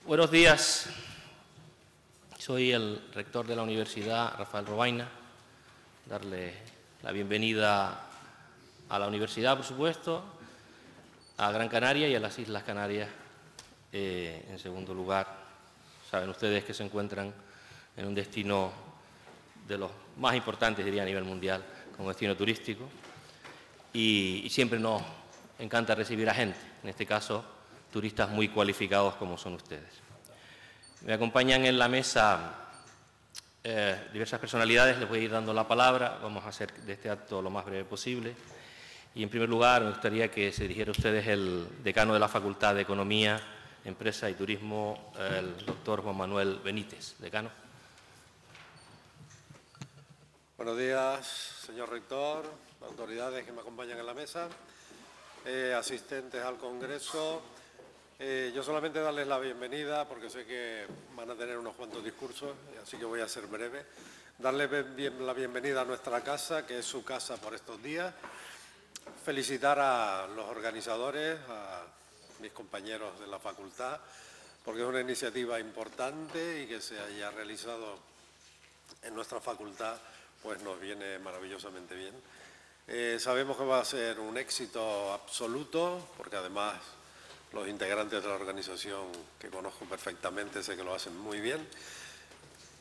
Buenos días. Soy el rector de la Universidad, Rafael Robaina. Darle la bienvenida a la Universidad, por supuesto, a Gran Canaria y a las Islas Canarias. En segundo lugar, saben ustedes que se encuentran en un destino de los más importantes, diría, a nivel mundial, como destino turístico. Y siempre nos encanta recibir a gente, en este caso, turistas muy cualificados como son ustedes. Me acompañan en la mesa diversas personalidades, les voy a ir dando la palabra, vamos a hacer de este acto lo más breve posible. Y en primer lugar me gustaría que se dirigiera a ustedes el decano de la Facultad de Economía, Empresa y Turismo, el doctor Juan Manuel Benítez. Decano. Buenos días, señor rector, autoridades que me acompañan en la mesa, asistentes al Congreso. Yo solamente darles la bienvenida porque sé que van a tener unos cuantos discursos, así que voy a ser breve. Darles la bienvenida a nuestra casa, que es su casa por estos días. Felicitar a los organizadores, a mis compañeros de la facultad, porque es una iniciativa importante y que se haya realizado en nuestra facultad, pues nos viene maravillosamente bien. Sabemos que va a ser un éxito absoluto, porque además los integrantes de la organización, que conozco perfectamente, sé que lo hacen muy bien.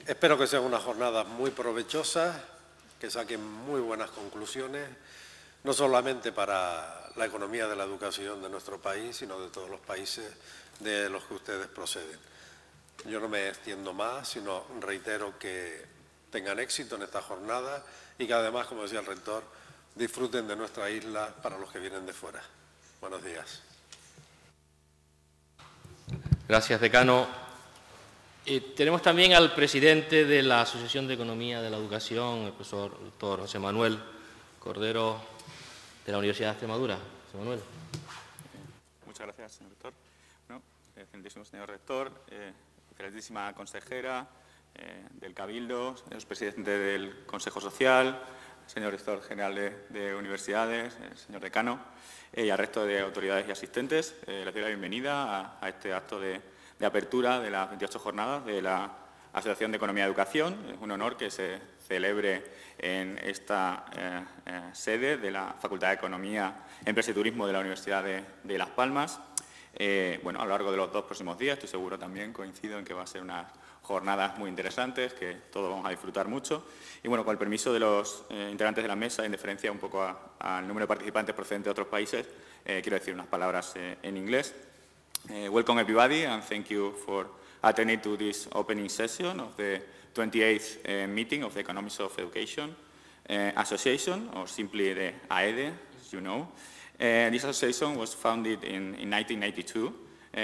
Espero que sean unas jornadas muy provechosas, que saquen muy buenas conclusiones, no solamente para la economía de la educación de nuestro país, sino de todos los países de los que ustedes proceden. Yo no me extiendo más, sino reitero que tengan éxito en esta jornada y que además, como decía el rector, disfruten de nuestra isla para los que vienen de fuera. Buenos días. Gracias, decano. Tenemos también al presidente de la Asociación de Economía de la Educación, el profesor doctor José Manuel Cordero, de la Universidad de Extremadura. José Manuel. Muchas gracias, señor rector. Bueno, excelentísimo señor rector, excelentísima consejera del Cabildo, señor presidente del Consejo Social, señor rector general de Universidades, señor decano y al resto de autoridades y asistentes. Les doy la bienvenida a este acto de apertura de las 28 jornadas de la Asociación de Economía y Educación. Es un honor que se celebre en esta sede de la Facultad de Economía, Empresa y Turismo de la Universidad de Las Palmas. Bueno, a lo largo de los 2 próximos días, estoy seguro también, coincido en que va a ser unas jornadas muy interesantes, que todos vamos a disfrutar mucho. Y bueno, con el permiso de los integrantes de la mesa, en deferencia un poco al número de participantes procedentes de otros países, quiero decir unas palabras en inglés. Welcome everybody and thank you for attending to this opening session of the 28th meeting of the Economics of Education Association, or simply the AEDE, as you know. This association was founded in 1992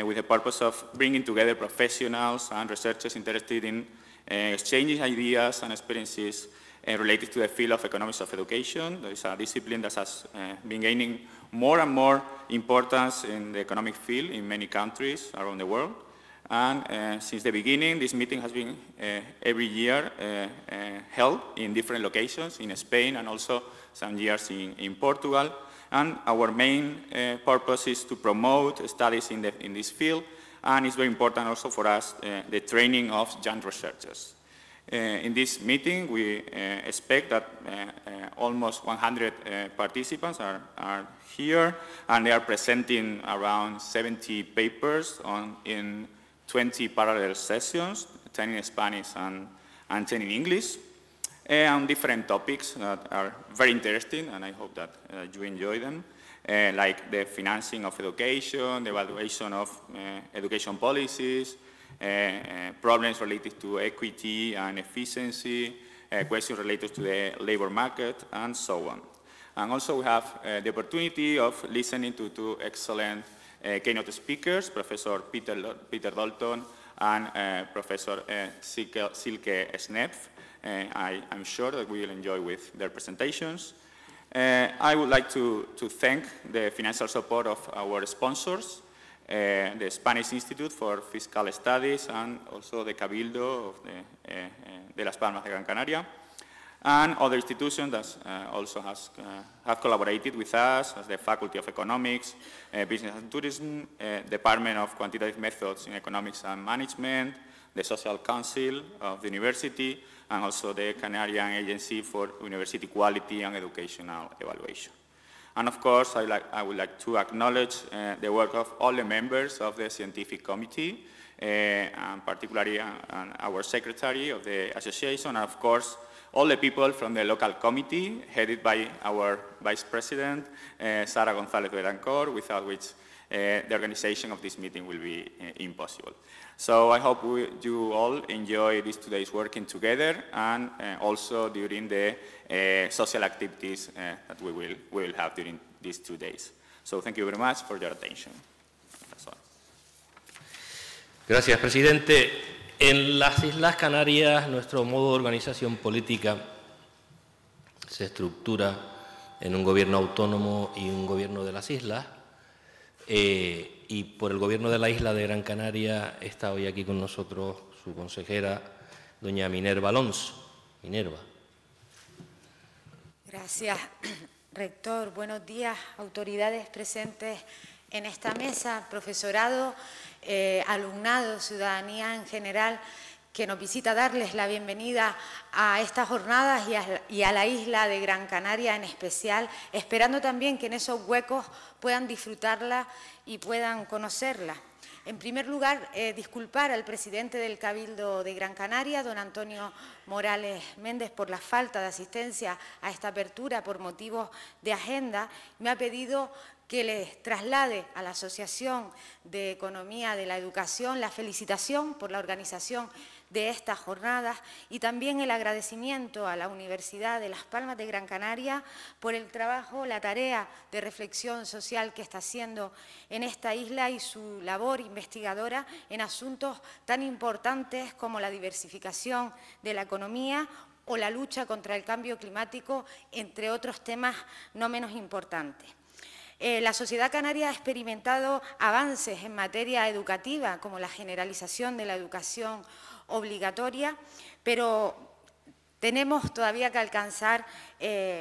with the purpose of bringing together professionals and researchers interested in exchanging ideas and experiences related to the field of economics of education. There is a discipline that has been gaining more and more importance in the economic field in many countries around the world. And since the beginning, this meeting has been every year held in different locations in Spain and also some years in Portugal. And our main purpose is to promote studies in this field, and it's very important also for us the training of young researchers. In this meeting, we expect that almost 100 participants are here, and they are presenting around 70 papers in 20 parallel sessions, 10 in Spanish and 10 in English, on different topics that are very interesting, and I hope that you enjoy them, like the financing of education, the evaluation of education policies, problems related to equity and efficiency, questions related to the labor market, and so on. And also we have the opportunity of listening to 2 excellent keynote speakers, Professor Peter Dalton and Professor Silke Snepf. I'm sure that we will enjoy with their presentations. I would like to thank the financial support of our sponsors, the Spanish Institute for Fiscal Studies and also the Cabildo of de Las Palmas de Gran Canaria. and other institutions that also have collaborated with us, as the Faculty of Economics, Business and Tourism, Department of Quantitative Methods in Economics and Management, the Social Council of the University, and also the Canarian Agency for University Quality and Educational Evaluation. And of course, I would like to acknowledge the work of all the members of the Scientific Committee, and particularly our Secretary of the Association, and of course, all the people from the local committee, headed by our Vice President, Sara González Berancor, without which the organization of this meeting will be impossible. So I hope you all enjoy this today's working together, and also during the social activities that we will have during these 2 days. So thank you very much for your attention. That's all. Gracias, presidente. En las Islas Canarias, nuestro modo de organización política se estructura en un gobierno autónomo y un gobierno de las islas. Y por el gobierno de la isla de Gran Canaria está hoy aquí con nosotros su consejera, doña Minerva Alonso. Minerva. Gracias, rector. Buenos días, autoridades presentes en esta mesa, profesorado, alumnado, ciudadanía en general, que nos visita, darles la bienvenida a estas jornadas y a la isla de Gran Canaria en especial, esperando también que en esos huecos puedan disfrutarla y puedan conocerla. En primer lugar, disculpar al presidente del Cabildo de Gran Canaria, don Antonio Morales Méndez, por la falta de asistencia a esta apertura por motivos de agenda. Me ha pedido que les traslade a la Asociación de Economía de la Educación la felicitación por la organización de estas jornadas y también el agradecimiento a la Universidad de Las Palmas de Gran Canaria por el trabajo, la tarea de reflexión social que está haciendo en esta isla y su labor investigadora en asuntos tan importantes como la diversificación de la economía o la lucha contra el cambio climático, entre otros temas no menos importantes. La sociedad canaria ha experimentado avances en materia educativa, como la generalización de la educación obligatoria, pero tenemos todavía que alcanzar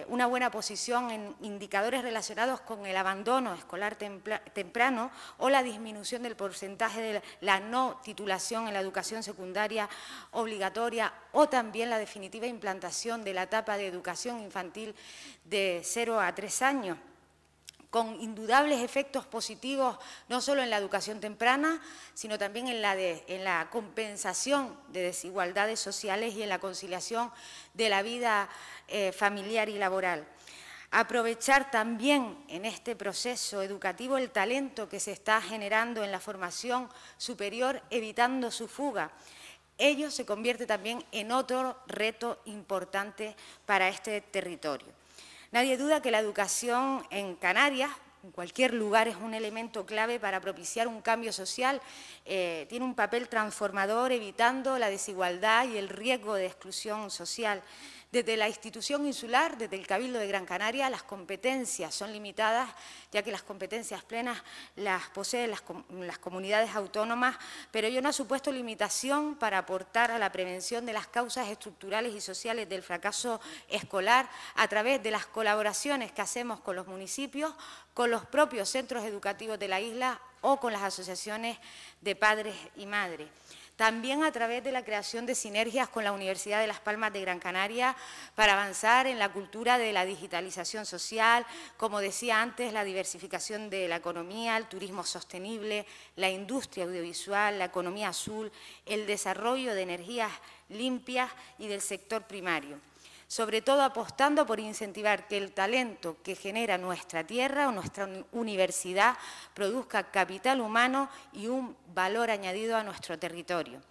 una buena posición en indicadores relacionados con el abandono escolar temprano o la disminución del porcentaje de la no titulación en la educación secundaria obligatoria o también la definitiva implantación de la etapa de educación infantil de 0 a 3 años. Con indudables efectos positivos no solo en la educación temprana, sino también en la compensación de desigualdades sociales y en la conciliación de la vida familiar y laboral. Aprovechar también en este proceso educativo el talento que se está generando en la formación superior, evitando su fuga. Ello se convierte también en otro reto importante para este territorio. Nadie duda que la educación en Canarias, en cualquier lugar, es un elemento clave para propiciar un cambio social. Tiene un papel transformador, evitando la desigualdad y el riesgo de exclusión social. Desde la institución insular, desde el Cabildo de Gran Canaria, las competencias son limitadas, ya que las competencias plenas las poseen las comunidades autónomas, pero ello no ha supuesto limitación para aportar a la prevención de las causas estructurales y sociales del fracaso escolar a través de las colaboraciones que hacemos con los municipios, con los propios centros educativos de la isla o con las asociaciones de padres y madres. También a través de la creación de sinergias con la Universidad de Las Palmas de Gran Canaria para avanzar en la cultura de la digitalización social, como decía antes, la diversificación de la economía, el turismo sostenible, la industria audiovisual, la economía azul, el desarrollo de energías limpias y del sector primario. Sobre todo apostando por incentivar que el talento que genera nuestra tierra o nuestra universidad produzca capital humano y un valor añadido a nuestro territorio.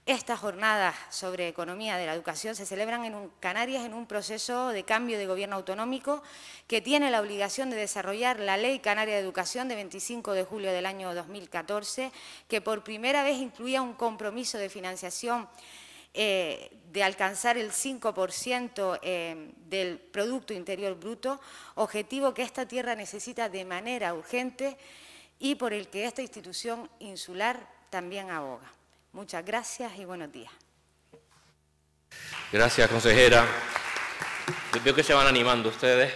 Estas jornadas sobre economía de la educación se celebran en Canarias en un proceso de cambio de gobierno autonómico que tiene la obligación de desarrollar la Ley Canaria de Educación de 25 de julio del año 2014, que por primera vez incluía un compromiso de financiación de alcanzar el 5% del Producto Interior Bruto, objetivo que esta tierra necesita de manera urgente y por el que esta institución insular también aboga. Muchas gracias y buenos días. Gracias, consejera. Veo que se van animando ustedes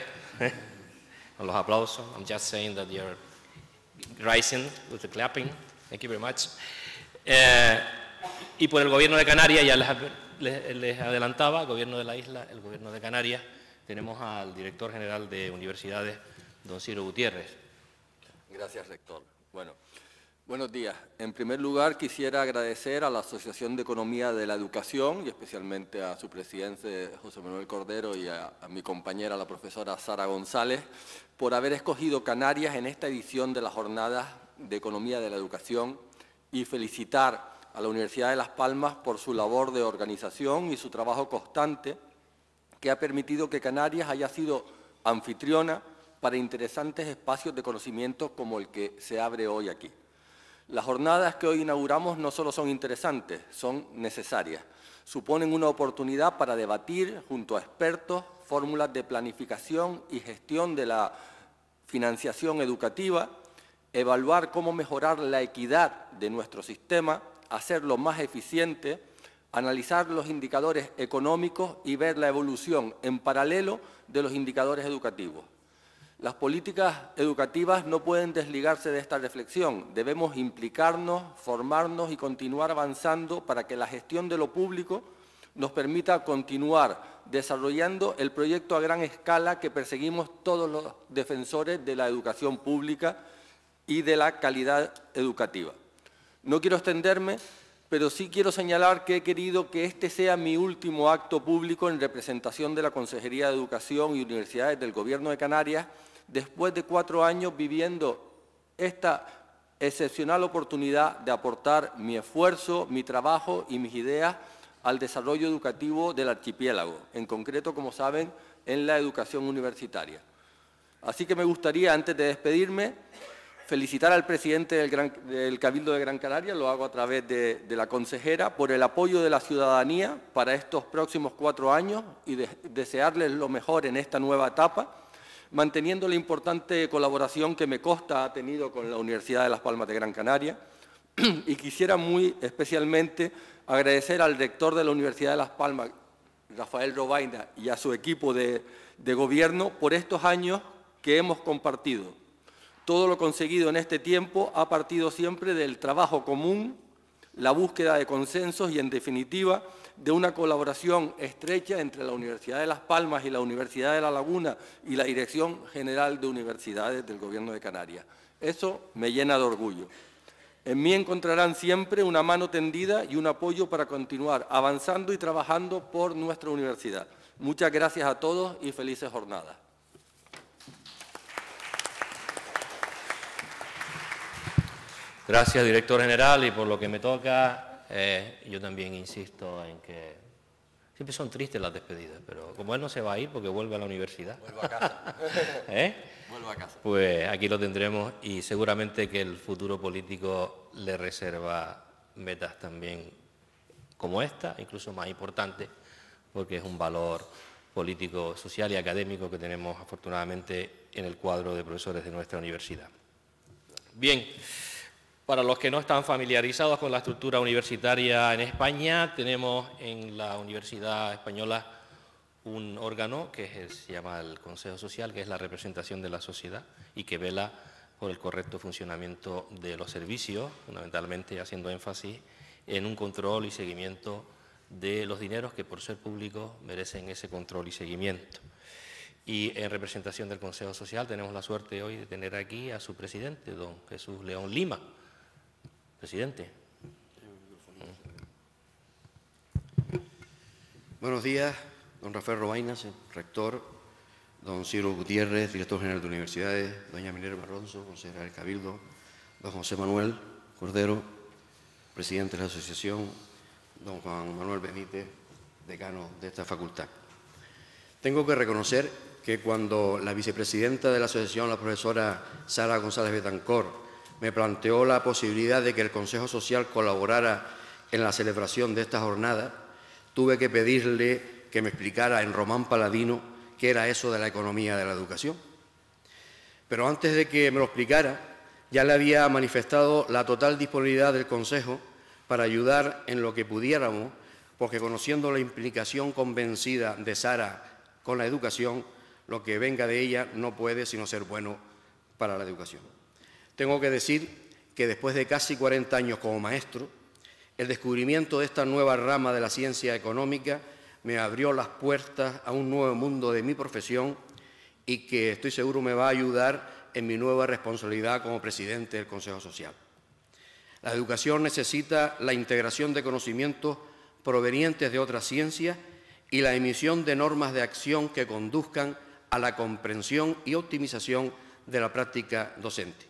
con los aplausos. I'm just saying that you're rising with the clapping. Thank you very much. Y por el Gobierno de Canarias, ya les adelantaba, el Gobierno de la isla, el Gobierno de Canarias, tenemos al director general de Universidades, don Ciro Gutiérrez. Gracias, rector. Bueno, buenos días. En primer lugar, quisiera agradecer a la Asociación de Economía de la Educación y especialmente a su presidente, José Manuel Cordero, y a mi compañera, la profesora Sara González, por haber escogido Canarias en esta edición de las Jornadas de Economía de la Educación y felicitar a la Universidad de Las Palmas por su labor de organización y su trabajo constante que ha permitido que Canarias haya sido anfitriona para interesantes espacios de conocimiento como el que se abre hoy aquí. Las jornadas que hoy inauguramos no solo son interesantes, son necesarias. Suponen una oportunidad para debatir junto a expertos fórmulas de planificación y gestión de la financiación educativa, evaluar cómo mejorar la equidad de nuestro sistema, hacerlo más eficiente, analizar los indicadores económicos y ver la evolución en paralelo de los indicadores educativos. Las políticas educativas no pueden desligarse de esta reflexión. Debemos implicarnos, formarnos y continuar avanzando para que la gestión de lo público nos permita continuar desarrollando el proyecto a gran escala que perseguimos todos los defensores de la educación pública y de la calidad educativa. No quiero extenderme, pero sí quiero señalar que he querido que este sea mi último acto público en representación de la Consejería de Educación y Universidades del Gobierno de Canarias, después de 4 años viviendo esta excepcional oportunidad de aportar mi esfuerzo, mi trabajo y mis ideas al desarrollo educativo del archipiélago, en concreto, como saben, en la educación universitaria. Así que me gustaría, antes de despedirme, felicitar al presidente del Cabildo de Gran Canaria, lo hago a través de la consejera, por el apoyo de la ciudadanía para estos próximos 4 años y desearles lo mejor en esta nueva etapa, manteniendo la importante colaboración que me consta ha tenido con la Universidad de Las Palmas de Gran Canaria. Y quisiera muy especialmente agradecer al rector de la Universidad de Las Palmas, Rafael Robaina, y a su equipo de gobierno por estos años que hemos compartido. Todo lo conseguido en este tiempo ha partido siempre del trabajo común, la búsqueda de consensos y, en definitiva, de una colaboración estrecha entre la Universidad de Las Palmas y la Universidad de La Laguna y la Dirección General de Universidades del Gobierno de Canarias. Eso me llena de orgullo. En mí encontrarán siempre una mano tendida y un apoyo para continuar avanzando y trabajando por nuestra universidad. Muchas gracias a todos y felices jornadas. Gracias, director general, y por lo que me toca, yo también insisto en que siempre son tristes las despedidas, pero como él no se va a ir porque vuelve a la universidad. Vuelvo a casa. Vuelvo a casa. Pues aquí lo tendremos y seguramente que el futuro político le reserva metas también como esta, incluso más importantes, porque es un valor político, social y académico que tenemos afortunadamente en el cuadro de profesores de nuestra universidad. Bien. Para los que no están familiarizados con la estructura universitaria en España, tenemos en la Universidad Española un órgano que se llama el Consejo Social, que es la representación de la sociedad y que vela por el correcto funcionamiento de los servicios, fundamentalmente haciendo énfasis en un control y seguimiento de los dineros que, por ser públicos, merecen ese control y seguimiento. Y en representación del Consejo Social tenemos la suerte hoy de tener aquí a su presidente, don Jesús León Lima. Presidente. Buenos días, don Rafael Robaina, rector, don Ciro Gutiérrez, director general de Universidades, doña Minerva Ronzo, consejera del Cabildo, don José Manuel Cordero, presidente de la Asociación, don Juan Manuel Benítez, decano de esta facultad. Tengo que reconocer que cuando la vicepresidenta de la Asociación, la profesora Sara González Betancor, me planteó la posibilidad de que el Consejo Social colaborara en la celebración de esta jornada, tuve que pedirle que me explicara en román paladino qué era eso de la economía de la educación. Pero antes de que me lo explicara, ya le había manifestado la total disponibilidad del Consejo para ayudar en lo que pudiéramos, porque conociendo la implicación convencida de Sara con la educación, lo que venga de ella no puede sino ser bueno para la educación. Tengo que decir que después de casi 40 años como maestro, el descubrimiento de esta nueva rama de la ciencia económica me abrió las puertas a un nuevo mundo de mi profesión y que estoy seguro me va a ayudar en mi nueva responsabilidad como presidente del Consejo Social. La educación necesita la integración de conocimientos provenientes de otras ciencias y la emisión de normas de acción que conduzcan a la comprensión y optimización de la práctica docente.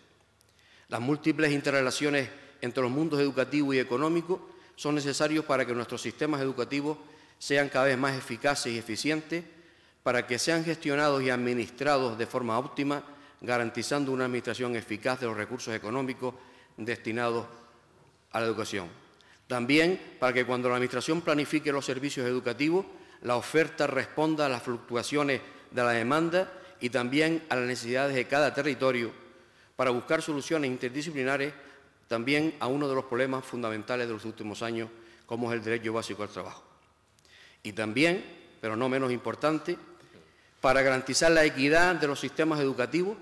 Las múltiples interrelaciones entre los mundos educativo y económico son necesarios para que nuestros sistemas educativos sean cada vez más eficaces y eficientes, para que sean gestionados y administrados de forma óptima, garantizando una administración eficaz de los recursos económicos destinados a la educación. También para que cuando la Administración planifique los servicios educativos, la oferta responda a las fluctuaciones de la demanda y también a las necesidades de cada territorio, para buscar soluciones interdisciplinares también a uno de los problemas fundamentales de los últimos años, como es el derecho básico al trabajo. Y también, pero no menos importante, para garantizar la equidad de los sistemas educativos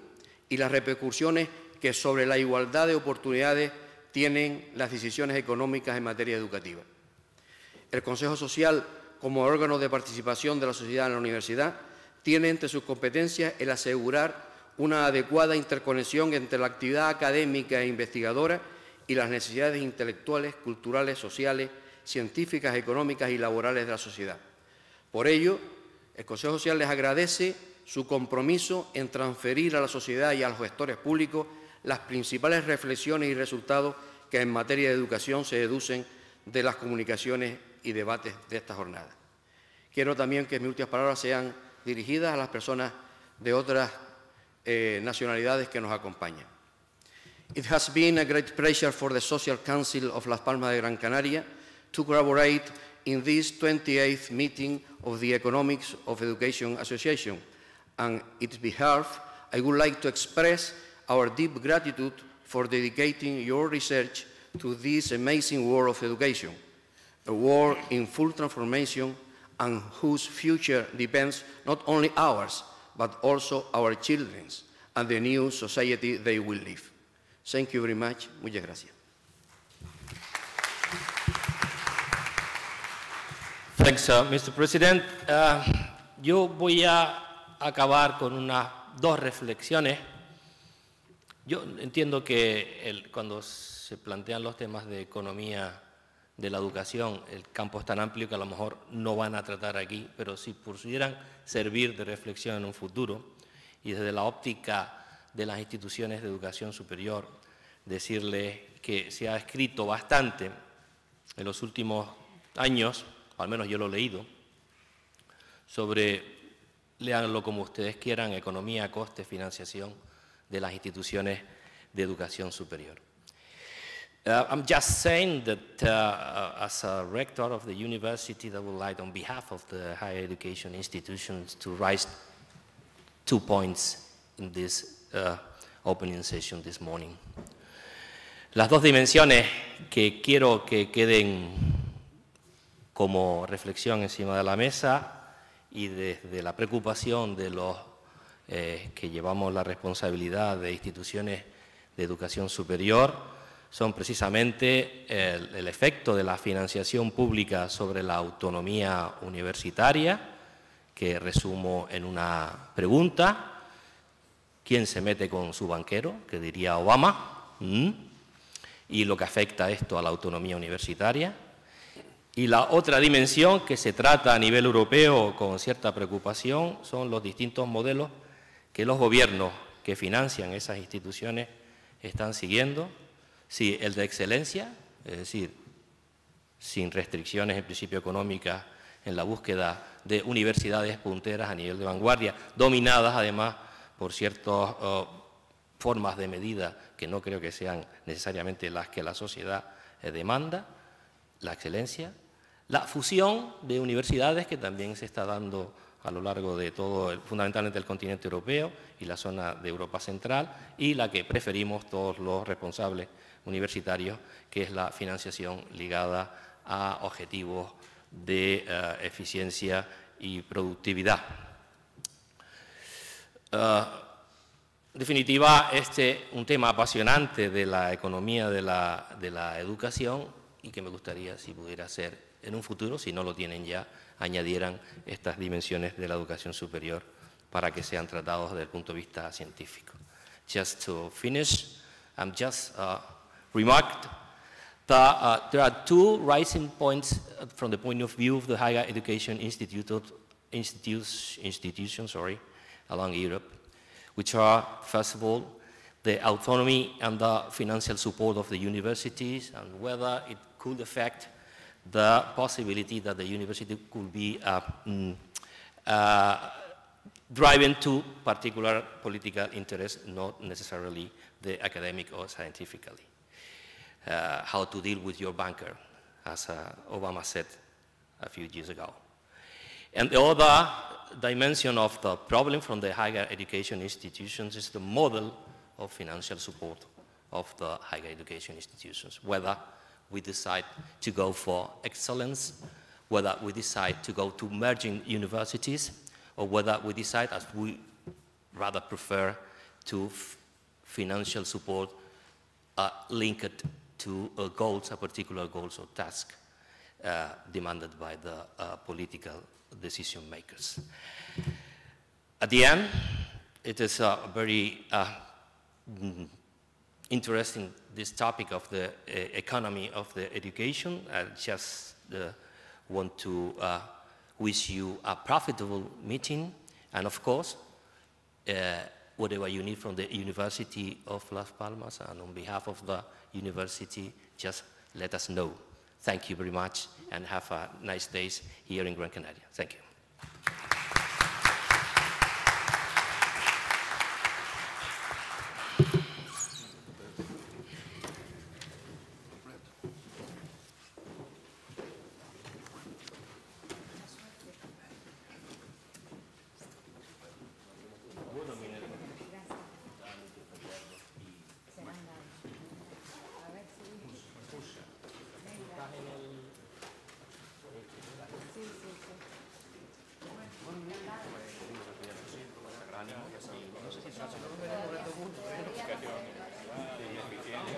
y las repercusiones que sobre la igualdad de oportunidades tienen las decisiones económicas en materia educativa. El Consejo Social, como órgano de participación de la sociedad en la universidad, tiene entre sus competencias el asegurar una adecuada interconexión entre la actividad académica e investigadora y las necesidades intelectuales, culturales, sociales, científicas, económicas y laborales de la sociedad. Por ello, el Consejo Social les agradece su compromiso en transferir a la sociedad y a los gestores públicos las principales reflexiones y resultados que en materia de educación se deducen de las comunicaciones y debates de esta jornada. Quiero también que mis últimas palabras sean dirigidas a las personas de otras nacionalidades que nos acompañan. It has been a great pleasure for the Social Council of Las Palmas de Gran Canaria to collaborate in this 28th meeting of the Economics of Education Association, and on its behalf, I would like to express our deep gratitude for dedicating your research to this amazing world of education, a world in full transformation and whose future depends not only ours, but also our children's and the new society they will live. Thank you very much. Muchas gracias. Thanks, Mr. President. Yo voy a acabar con unas dos reflexiones. Yo entiendo que cuando se plantean los temas de economía de la educación, el campo es tan amplio que a lo mejor no van a tratar aquí, pero si pudieran servir de reflexión en un futuro y desde la óptica de las instituciones de educación superior, decirles que se ha escrito bastante en los últimos años, o al menos yo lo he leído, sobre, léanlo como ustedes quieran, economía, coste, financiación de las instituciones de educación superior. I'm just saying that as a rector of the university, I would like, on behalf of the higher education institutions, to raise 2 points in this opening session this morning. Las dos dimensiones que quiero que queden como reflexión encima de la mesa y desde la preocupación de los que llevamos la responsabilidad de instituciones de educación superior son precisamente el efecto de la financiación pública sobre la autonomía universitaria, que resumo en una pregunta: ¿quién se mete con su banquero?, que diría Obama, y lo que afecta esto a la autonomía universitaria. Y la otra dimensión que se trata a nivel europeo con cierta preocupación son los distintos modelos que los gobiernos que financian esas instituciones están siguiendo. Sí, el de excelencia, es decir, sin restricciones en principio económicas en la búsqueda de universidades punteras a nivel de vanguardia, dominadas además por ciertas formas de medida que no creo que sean necesariamente las que la sociedad demanda, la excelencia, la fusión de universidades que también se está dando a lo largo de todo, fundamentalmente el continente europeo y la zona de Europa Central, y la que preferimos todos los responsables universitarios, que es la financiación ligada a objetivos de eficiencia y productividad. En definitiva, un tema apasionante de la economía de la educación y que me gustaría, si pudiera ser en un futuro, si no lo tienen ya, añadieran estas dimensiones de la educación superior para que sean tratados desde el punto de vista científico. Just to finish, I'm just remarked that there are two rising points from the point of view of the higher education institutions along Europe, which are, first of all, the autonomy and the financial support of the universities and whether it could affect the possibility that the university could be driven to particular political interests, not necessarily the academic or scientifically. How to deal with your banker, as Obama said a few years ago. And the other dimension of the problem from the higher education institutions is the model of financial support of the higher education institutions, whether we decide to go for excellence, whether we decide to go to merging universities, or whether we decide, as we rather prefer, to financial support linked to goals, particular goals or tasks demanded by the political decision makers. At the end, it is a very interesting, this topic of the economy of the education. I just want to wish you a profitable meeting, and of course, whatever you need from the University of Las Palmas, and on behalf of the university, just let us know. Thank you very much, and have a nice days here in Gran Canaria. Thank you.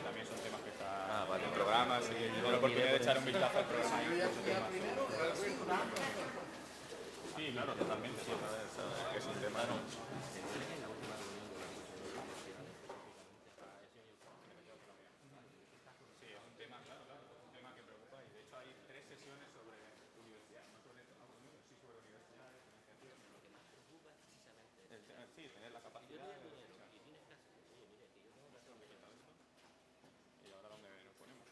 También son temas que están en programas y tengo la oportunidad de echar un vistazo al programa. Sí, claro, totalmente. Es un tema. Sí, es un tema, claro, es un tema que preocupa y de hecho hay 3 sesiones sobre universidad, no sobre autonomía, sí sobre universidad, financiación. Sí, tener la capacidad de... ¿Y ahora dónde nos ponemos?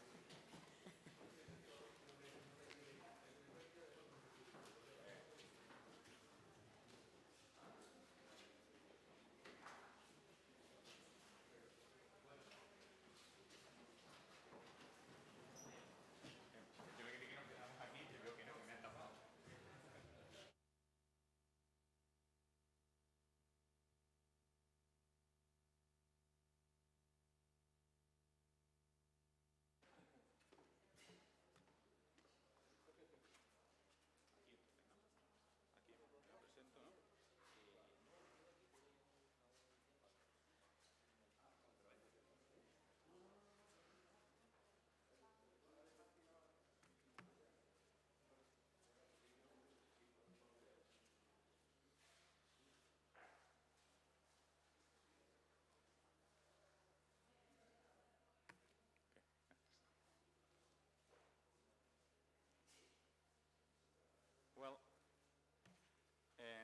Well,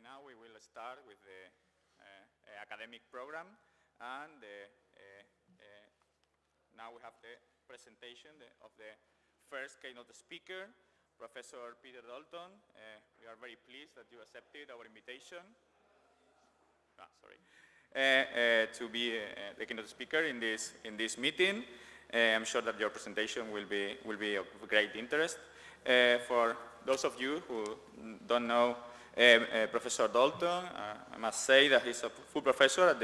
now we will start with the academic program, and now we have the presentation of the first keynote speaker, Professor Peter Dalton. We are very pleased that you accepted our invitation. To be the keynote speaker in this meeting. I'm sure that your presentation will be of great interest. For those of you who don't know Professor Dalton, I must say that he's a full professor at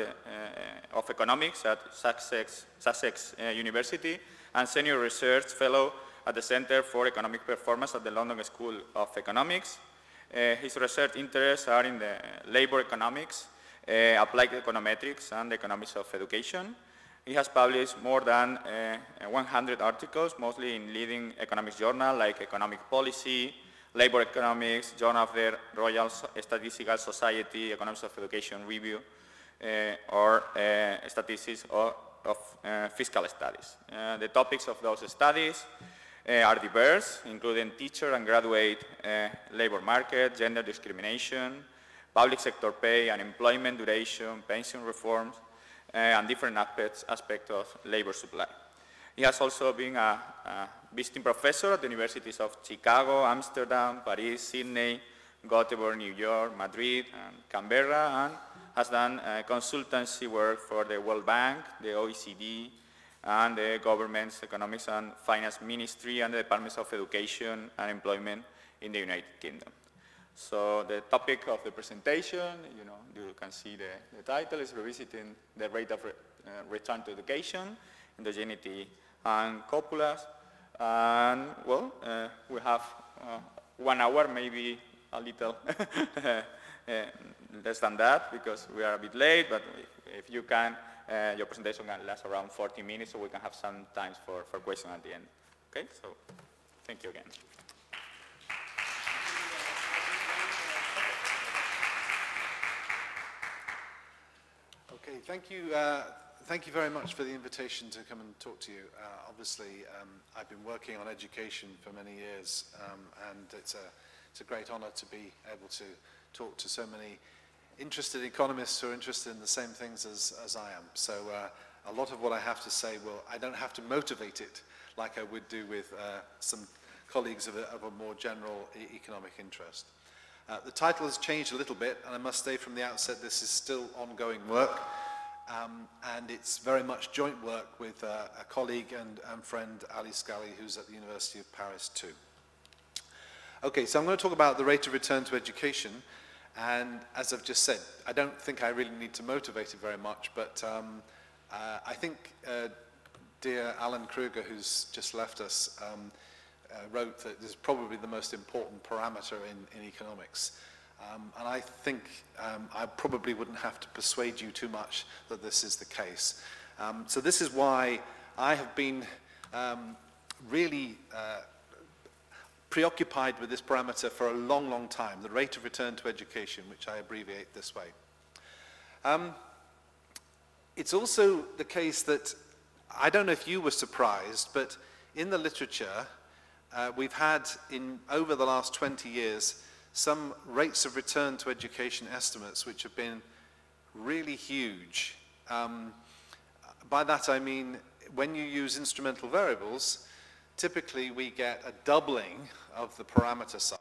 of economics at Sussex University and senior research fellow at the Center for Economic Performance at the London School of Economics. His research interests are in the labor economics, applied econometrics and the economics of education. He has published more than 100 articles, mostly in leading economics journals like Economic Policy, Labor Economics, Journal of the Royal Statistical Society, Economics of Education Review, or Statistics of Fiscal Studies. The topics of those studies are diverse, including teacher and graduate labor market, gender discrimination, public sector pay, unemployment duration, pension reforms, and different aspects of labor supply. He has also been a visiting professor at the universities of Chicago, Amsterdam, Paris, Sydney, Gothenburg, New York, Madrid, and Canberra, and has done consultancy work for the World Bank, the OECD, and the government's Economics and Finance Ministry, and the Departments of Education and Employment in the United Kingdom. So the topic of the presentation, you can see the title is Revisiting the Rate of Return to Education, Endogeneity and Copulas. And, well, we have 1 hour, maybe a little less than that, because we are a bit late, but if you can, your presentation can last around 40 minutes, so we can have some time for questions at the end. Okay, so thank you again. Okay, thank you. Thank you very much for the invitation to come and talk to you. Obviously, I've been working on education for many years, and it's a great honor to be able to talk to so many interested economists who are interested in the same things as I am. So a lot of what I have to say, I don't have to motivate it like I would do with some colleagues of a more general economic interest. The title has changed a little bit, and I must say from the outset this is still ongoing work, and it's very much joint work with a colleague and friend, Ali Scally, who's at the University of Paris too. Okay, so I'm going to talk about the rate of return to education, and as I've just said, I don't think I really need to motivate it very much, but I think dear Alan Kruger, who's just left us, wrote that this is probably the most important parameter in economics. And I think I probably wouldn't have to persuade you too much that this is the case. So this is why I have been really preoccupied with this parameter for a long, long time, the rate of return to education, which I abbreviate this way. It's also the case that, I don't know if you were surprised, but in the literature, we've had, over the last 20 years, some rates of return to education estimates which have been really huge. By that I mean, when you use instrumental variables, typically we get a doubling of the parameter size.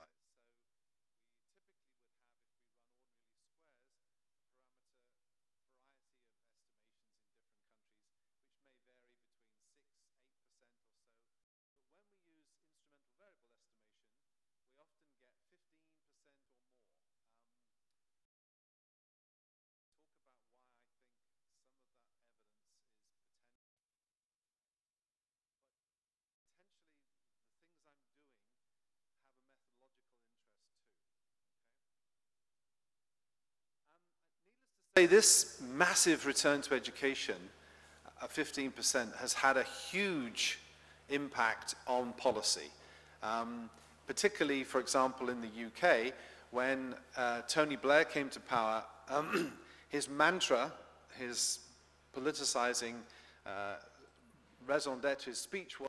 This massive return to education of 15% has had a huge impact on policy. Particularly, for example, in the UK, when Tony Blair came to power, his mantra, his politicizing raison d'etre, his speech was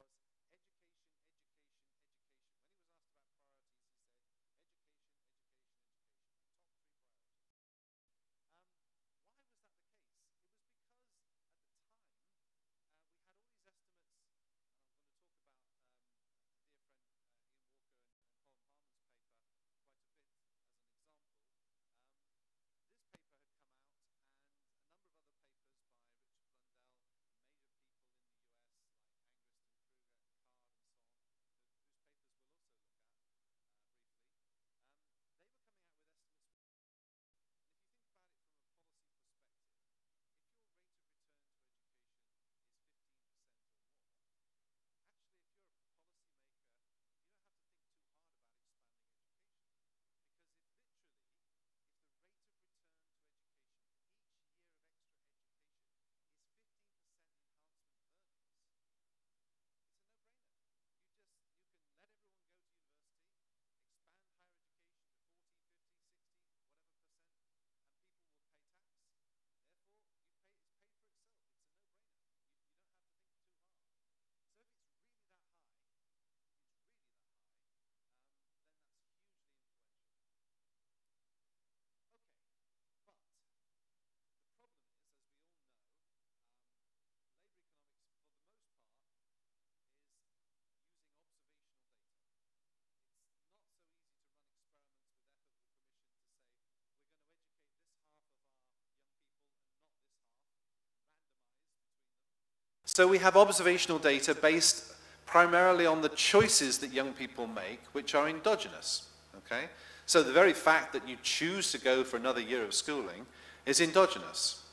So we have observational data based primarily on the choices that young people make, which are endogenous, okay? So the very fact that you choose to go for another year of schooling is endogenous.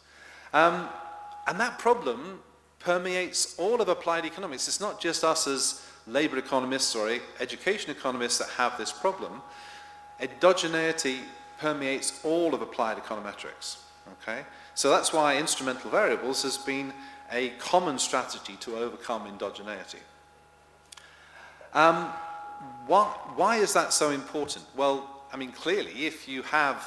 And that problem permeates all of applied economics. It's not just us as labor economists or education economists that have this problem. Endogeneity permeates all of applied econometrics, okay? So that's why instrumental variables has been a common strategy to overcome endogeneity. Why is that so important? Well, I mean, clearly, if you have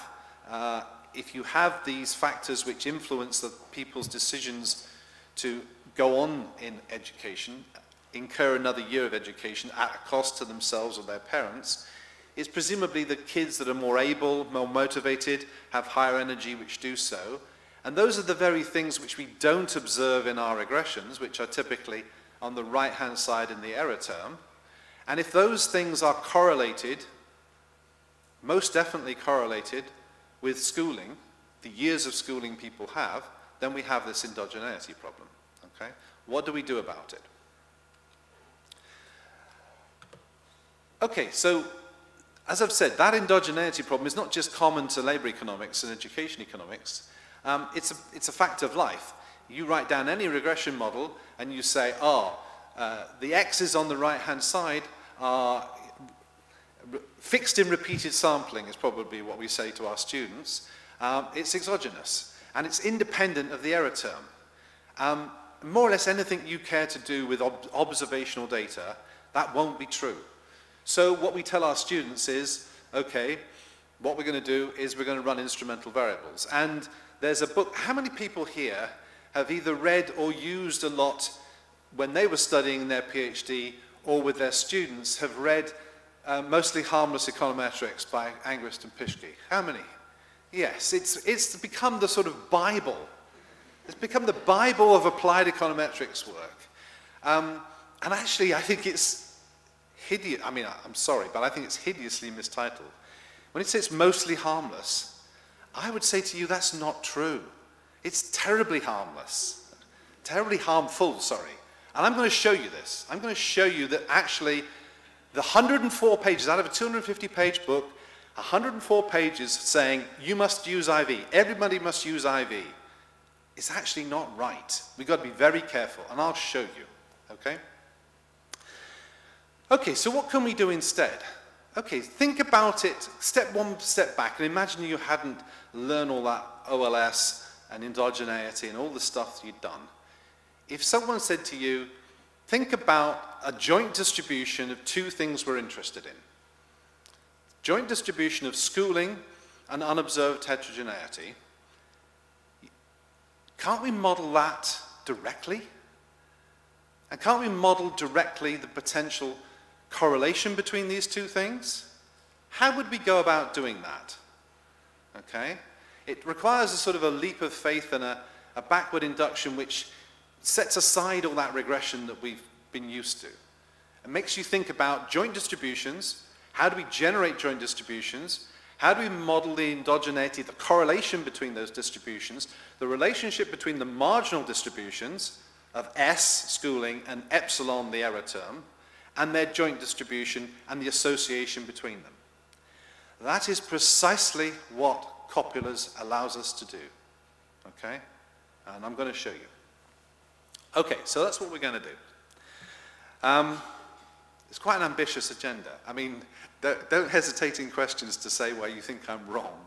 these factors which influence the people's decisions to go on in education, incur another year of education at a cost to themselves or their parents, it's presumably the kids that are more able, more motivated, have higher energy which do so. And those are the very things which we don't observe in our regressions, which are typically on the right-hand side in the error term. And if those things are correlated, most definitely correlated with schooling, the years of schooling people have, then we have this endogeneity problem, okay? What do we do about it? Okay, so as I've said, that endogeneity problem is not just common to labor economics and education economics. It's a fact of life. You write down any regression model and you say, the x's on the right-hand side are fixed in repeated sampling is probably what we say to our students. It's exogenous and it's independent of the error term. More or less anything you care to do with observational data, that won't be true. So what we tell our students is, okay, what we're going to do is we're going to run instrumental variables. And there's a book, how many people here have either read or used a lot when they were studying their PhD or with their students have read Mostly Harmless Econometrics by Angrist and Pischke? How many? Yes, it's become the sort of Bible. It's become the Bible of applied econometrics work. And actually, I think it's hideous. I mean, I'm sorry, but I think it's hideously mistitled. When it says mostly harmless, I would say to you that's not true. It's terribly harmless. Terribly harmful, sorry. And I'm going to show you this. I'm going to show you that actually the 104 pages out of a 250-page book, 104 pages saying you must use IV, everybody must use IV, is actually not right. We've got to be very careful, and I'll show you, okay? Okay, so what can we do instead? Okay, think about it, one step back, and imagine you hadn't learned all that OLS and endogeneity and all the stuff you'd done. If someone said to you, think about a joint distribution of two things we're interested in. Joint distribution of schooling and unobserved heterogeneity. Can't we model that directly? And can't we model directly the potential correlation between these two things? How would we go about doing that? Okay? It requires a sort of a leap of faith and a backward induction which sets aside all that regression that we've been used to. It makes you think about joint distributions. How do we generate joint distributions? How do we model the endogeneity, the correlation between those distributions, the relationship between the marginal distributions of S, schooling, and epsilon, the error term, and their joint distribution and the association between them. That is precisely what Copula's allows us to do, okay? And I'm going to show you. Okay, so that's what we're going to do. It's quite an ambitious agenda. I mean, don't hesitate in questions to say where you think I'm wrong.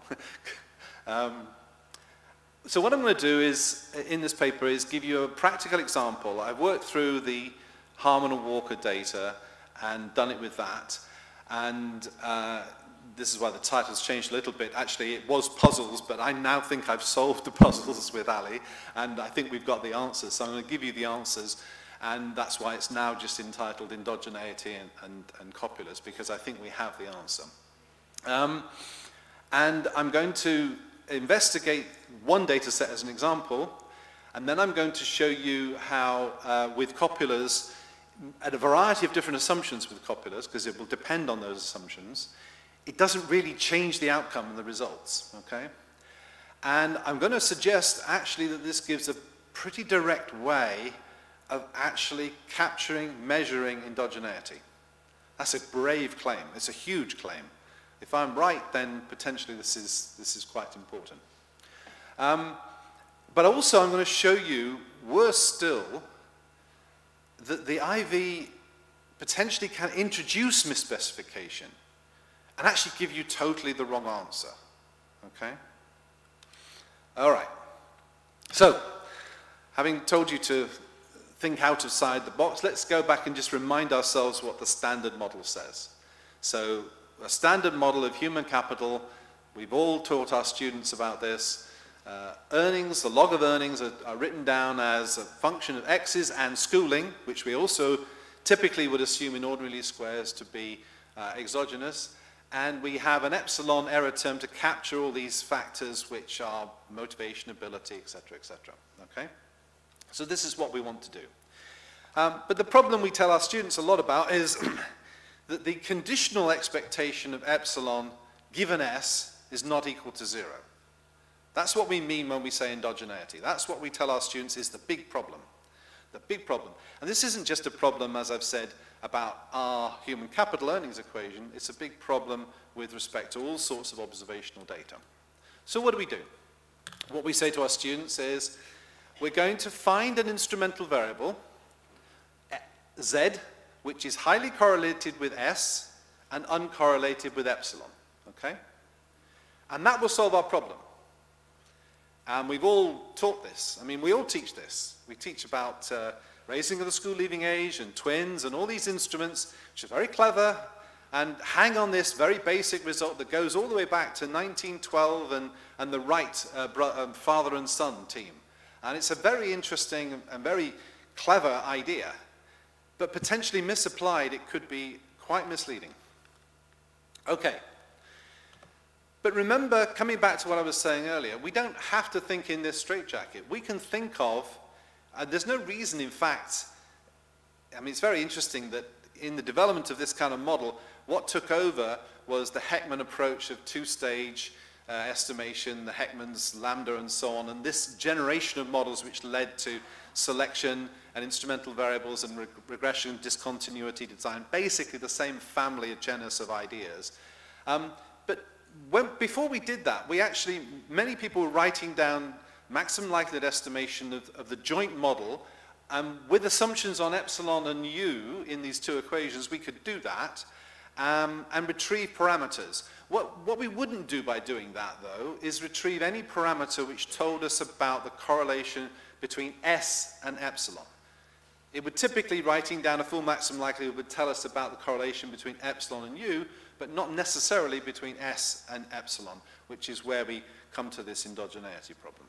So what I'm going to do is, in this paper, is give you a practical example. I've worked through the Harman and Walker data and done it with that. And this is why the title's changed a little bit. Actually, it was puzzles, but I now think I've solved the puzzles with Ali, and I think we've got the answers. So I'm going to give you the answers, and that's why it's now just entitled Endogeneity and Copulas, because I think we have the answer. And I'm going to investigate one data set as an example, and then I'm going to show you how, with copulas, at a variety of different assumptions with copulas, because it will depend on those assumptions, it doesn't really change the outcome and the results, okay? And I'm going to suggest, actually, that this gives a pretty direct way of actually capturing, measuring endogeneity. That's a brave claim. It's a huge claim. If I'm right, then potentially this is quite important. But also I'm going to show you, worse still, that the IV potentially can introduce misspecification and actually give you totally the wrong answer. Okay? All right. So, having told you to think outside the box, let's go back and just remind ourselves what the standard model says. So, a standard model of human capital, we've all taught our students about this. Earnings, the log of earnings are written down as a function of x's and schooling, which we also typically would assume in ordinary least squares to be exogenous. And we have an epsilon error term to capture all these factors which are motivation, ability, etc., etc. Okay? So this is what we want to do. But the problem we tell our students a lot about is that the conditional expectation of epsilon given S is not equal to 0. That's what we mean when we say endogeneity. That's what we tell our students is the big problem. The big problem. And this isn't just a problem, as I've said, about our human capital earnings equation. It's a big problem with respect to all sorts of observational data. So what do? What we say to our students is, we're going to find an instrumental variable, Z, which is highly correlated with S and uncorrelated with epsilon. Okay? And that will solve our problem. And we've all taught this. I mean, we all teach this. We teach about raising of the school leaving age and twins and all these instruments, which are very clever, and hang on this very basic result that goes all the way back to 1912 and the Wright father and son team. And it's a very interesting and very clever idea, but potentially misapplied, it could be quite misleading. Okay. But remember, coming back to what I was saying earlier, we don't have to think in this straitjacket. We can think of, there's no reason, in fact, I mean, it's very interesting that in the development of this kind of model, what took over was the Heckman approach of two-stage estimation, the Heckman's lambda and so on, and this generation of models which led to selection and instrumental variables and regression, discontinuity design, basically the same family, a genus of ideas. Before we did that, many people were writing down maximum likelihood estimation of the joint model, and with assumptions on epsilon and u in these two equations, we could do that and retrieve parameters. What we wouldn't do by doing that, though, is retrieve any parameter which told us about the correlation between S and epsilon. It would typically, writing down a full maximum likelihood would tell us about the correlation between epsilon and u, but not necessarily between S and epsilon, which is where we come to this endogeneity problem.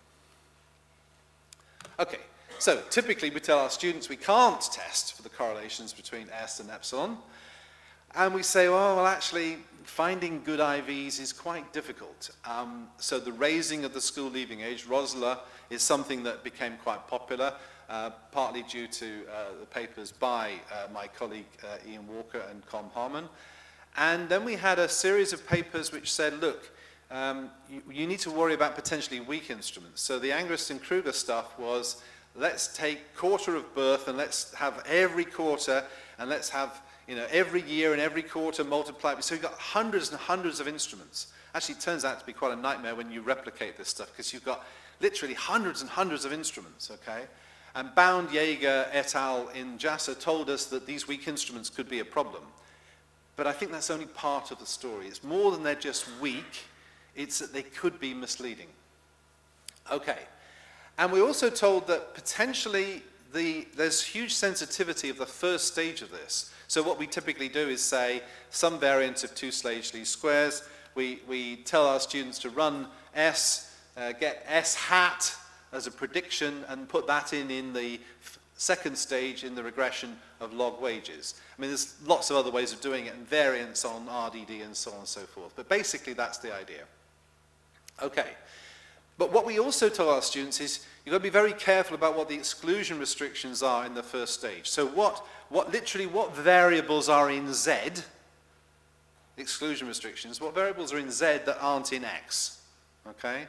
Okay, so typically we tell our students we can't test for the correlations between S and epsilon, and we say, well, actually, finding good IVs is quite difficult. So the raising of the school leaving age, ROSLA, is something that became quite popular, partly due to the papers by my colleague Ian Walker and Com Harmon. And then we had a series of papers which said, look, you need to worry about potentially weak instruments. So the Angrist and Kruger stuff was, let's take quarter of birth and let's have every quarter and let's have every year and every quarter multiplied. So you've got hundreds and hundreds of instruments. Actually, it turns out to be quite a nightmare when you replicate this stuff because you've got literally hundreds and hundreds of instruments, okay? And Bound, Jaeger, et al. In JASA told us that these weak instruments could be a problem. But I think that's only part of the story. It's more than they're just weak, it's that they could be misleading. Okay. And we're also told that potentially there's huge sensitivity of the first stage of this. So what we typically do is say some variant of two-stage least squares. We tell our students to run S, get S hat as a prediction and put that in the second stage in the regression of log wages. I mean, there's lots of other ways of doing it and variants on RDD and so on and so forth. But basically, that's the idea. Okay. But what we also tell our students is you've got to be very careful about what the exclusion restrictions are in the first stage. So what variables are in Z, exclusion restrictions, what variables are in Z that aren't in X, okay?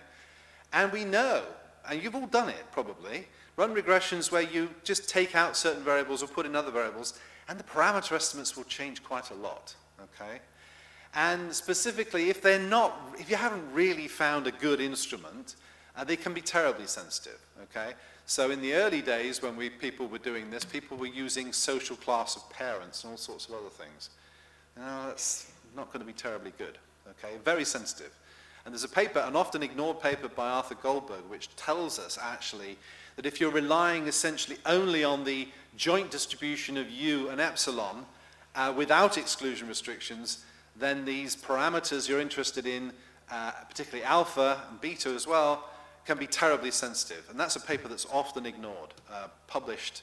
And we know, and you've all done it probably, run regressions where you just take out certain variables or put in other variables, and the parameter estimates will change quite a lot, okay? And specifically, if you haven't really found a good instrument, they can be terribly sensitive, okay? So in the early days when people were doing this, people were using social class of parents and all sorts of other things. No, that's not going to be terribly good, okay? Very sensitive. And there's a paper, an often ignored paper by Arthur Goldberg, which tells us actually that if you're relying essentially only on the joint distribution of U and epsilon without exclusion restrictions, then these parameters you're interested in, particularly alpha and beta as well, can be terribly sensitive. And that's a paper that's often ignored, published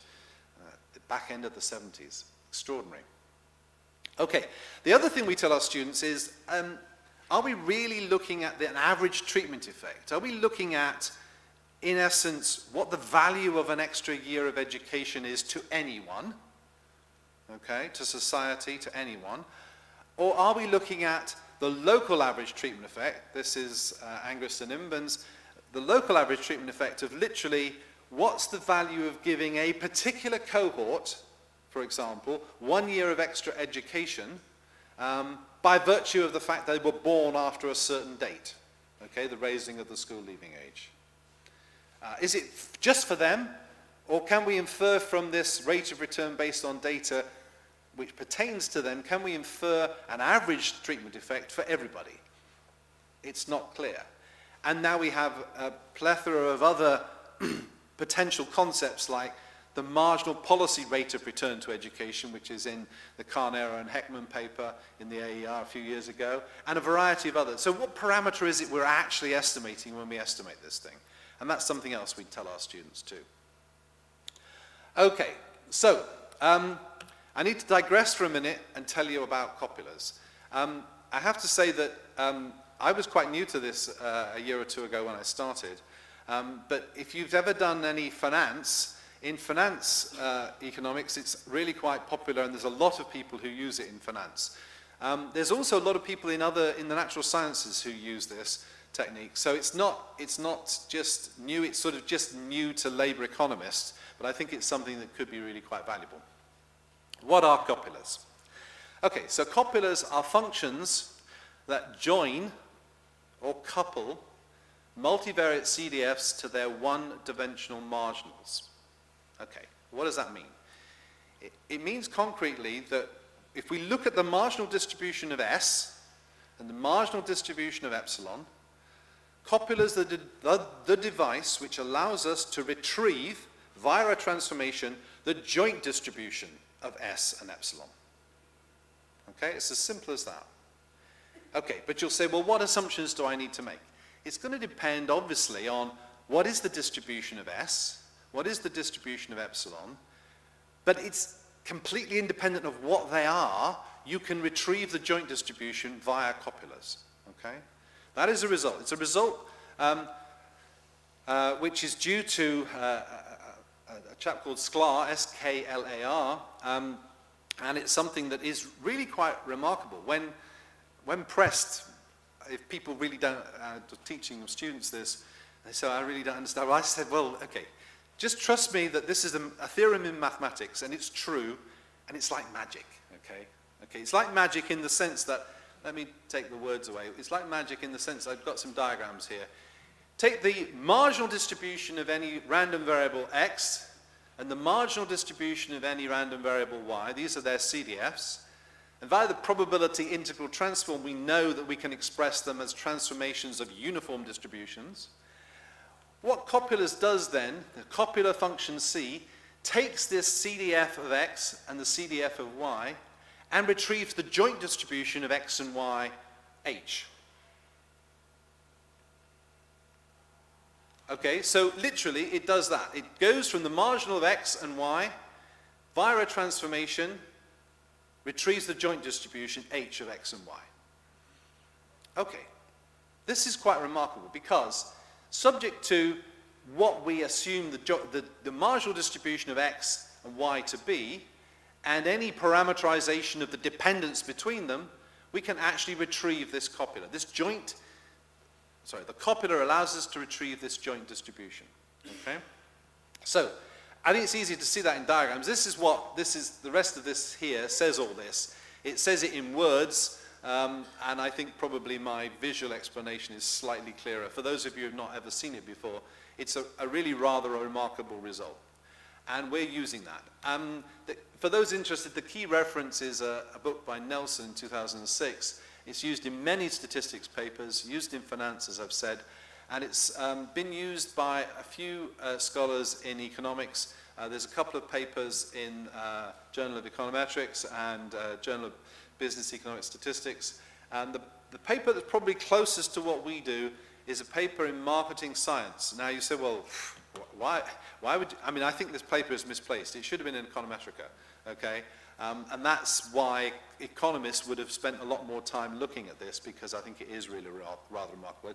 at the back end of the 70s. Extraordinary. Okay, the other thing we tell our students is, are we really looking at an average treatment effect? Are we looking at, in essence, what the value of an extra year of education is to anyone, okay, to society, to anyone? Or are we looking at the local average treatment effect? This is Angus and Imbens. The local average treatment effect of literally what's the value of giving a particular cohort, for example, 1 year of extra education by virtue of the fact they were born after a certain date, okay, the raising of the school leaving age. Is it just for them, or can we infer from this rate of return based on data which pertains to them, can we infer an average treatment effect for everybody? It's not clear. And now we have a plethora of other potential concepts like the marginal policy rate of return to education, which is in the Carnera and Heckman paper in the AER a few years ago, and a variety of others. So what parameter is it we're actually estimating when we estimate this thing? And that's something else we tell our students too. Okay, so I need to digress for a minute and tell you about copulas. I have to say that I was quite new to this a year or two ago when I started, but if you've ever done any finance, in finance economics, it's really quite popular, and there's a lot of people who use it in finance. There's also a lot of people in the natural sciences who use this technique. So it's not just new, it's sort of just new to labor economists, but I think it's something that could be really quite valuable. What are copulas? Okay, so copulas are functions that join or couple multivariate CDFs to their one-dimensional marginals. Okay, what does that mean? It means concretely that if we look at the marginal distribution of S and the marginal distribution of epsilon, copulas are the device which allows us to retrieve, via a transformation, the joint distribution of S and epsilon. Okay, it's as simple as that. Okay, but you'll say, well, what assumptions do I need to make? It's going to depend, obviously, on what is the distribution of S, what is the distribution of epsilon, but it's completely independent of what they are. You can retrieve the joint distribution via copulas. Okay, that is a result. It's a result which is due to a chap called Sklar, S-K-L-A-R, and it's something that is really quite remarkable. When pressed, if people really don't, teaching students this, they say, I really don't understand. Well, I said, well, okay, just trust me that this is a theorem in mathematics, and it's true, and it's like magic, okay? Okay, it's like magic in the sense that, let me take the words away, it's like magic in the sense, I've got some diagrams here. Take the marginal distribution of any random variable x, and the marginal distribution of any random variable y, these are their CDFs, and via the probability integral transform, we know that we can express them as transformations of uniform distributions. What copulas does then, the copular function C, takes this CDF of x and the CDF of y and retrieves the joint distribution of x and y, h. Okay, so literally it does that. It goes from the marginal of x and y via a transformation, retrieves the joint distribution h of x and y. Okay, this is quite remarkable because subject to what we assume the marginal distribution of x and y to be, and any parameterization of the dependence between them, we can actually retrieve this copula. The copula allows us to retrieve this joint distribution. Okay? So, I think it's easy to see that in diagrams. The rest of this here says all this. It says it in words, and I think probably my visual explanation is slightly clearer. For those of you who have not ever seen it before, it's a really rather remarkable result. And we're using that. For those interested, the key reference is a book by Nelson in 2006. It's used in many statistics papers, used in finance, as I've said, and it's been used by a few scholars in economics. There's a couple of papers in Journal of Econometrics and Journal of Business Economic Statistics. And the paper that's probably closest to what we do is a paper in marketing science. Now you say, well, why would you, I mean, I think this paper is misplaced. It should have been in Econometrica, okay? And that's why economists would have spent a lot more time looking at this, because I think it is really rather remarkable.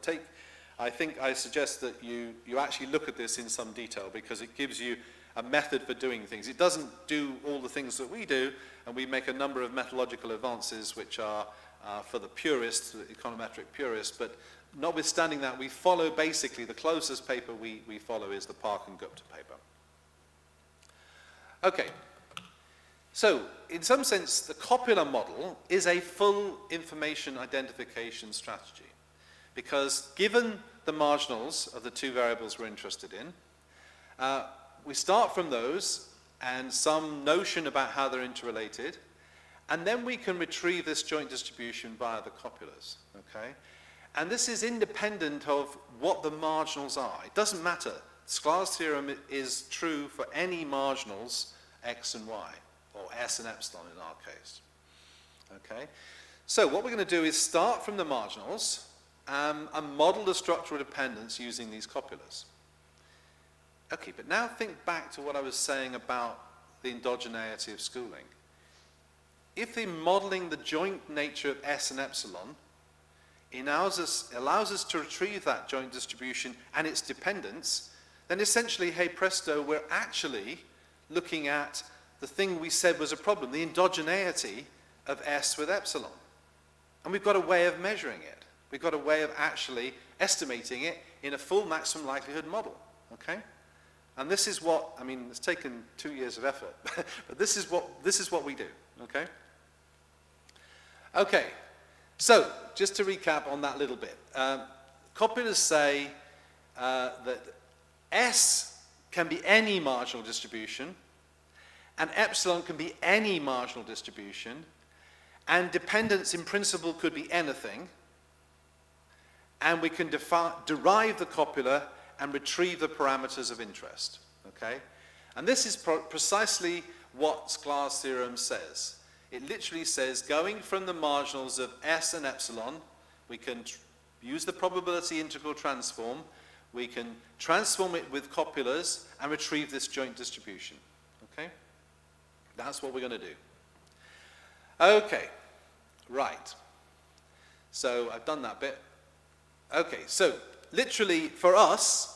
I suggest that you actually look at this in some detail, because it gives you a method for doing things. It doesn't do all the things that we do, and we make a number of methodological advances which are for the purists, the econometric purists, but notwithstanding that, we follow basically, the closest paper we follow is the Park and Gupta paper. Okay, so in some sense, the Coppola model is a full information identification strategy, because given the marginals of the two variables we're interested in, we start from those and some notion about how they're interrelated, and then we can retrieve this joint distribution via the copulas, okay? And this is independent of what the marginals are. It doesn't matter. Sklar's theorem is true for any marginals x and y, or s and epsilon in our case, okay? So what we're going to do is start from the marginals and model the structural dependence using these copulas. Okay, but now think back to what I was saying about the endogeneity of schooling. If in modeling the joint nature of S and epsilon, it allows us to retrieve that joint distribution and its dependence, then essentially, hey presto, we're actually looking at the thing we said was a problem, the endogeneity of S with epsilon. And we've got a way of measuring it. We've got a way of actually estimating it in a full maximum likelihood model, okay? And this is what, I mean, it's taken 2 years of effort, but this is what we do, okay? Okay, so just to recap on that little bit. Copulas say that S can be any marginal distribution, and epsilon can be any marginal distribution, and dependence in principle could be anything, and we can derive the copula and retrieve the parameters of interest, okay? And this is precisely what Sklar's theorem says. It literally says, going from the marginals of S and epsilon, we can use the probability integral transform, we can transform it with copulas and retrieve this joint distribution, okay? That's what we're going to do. Okay, right. So I've done that bit. Okay, so literally for us,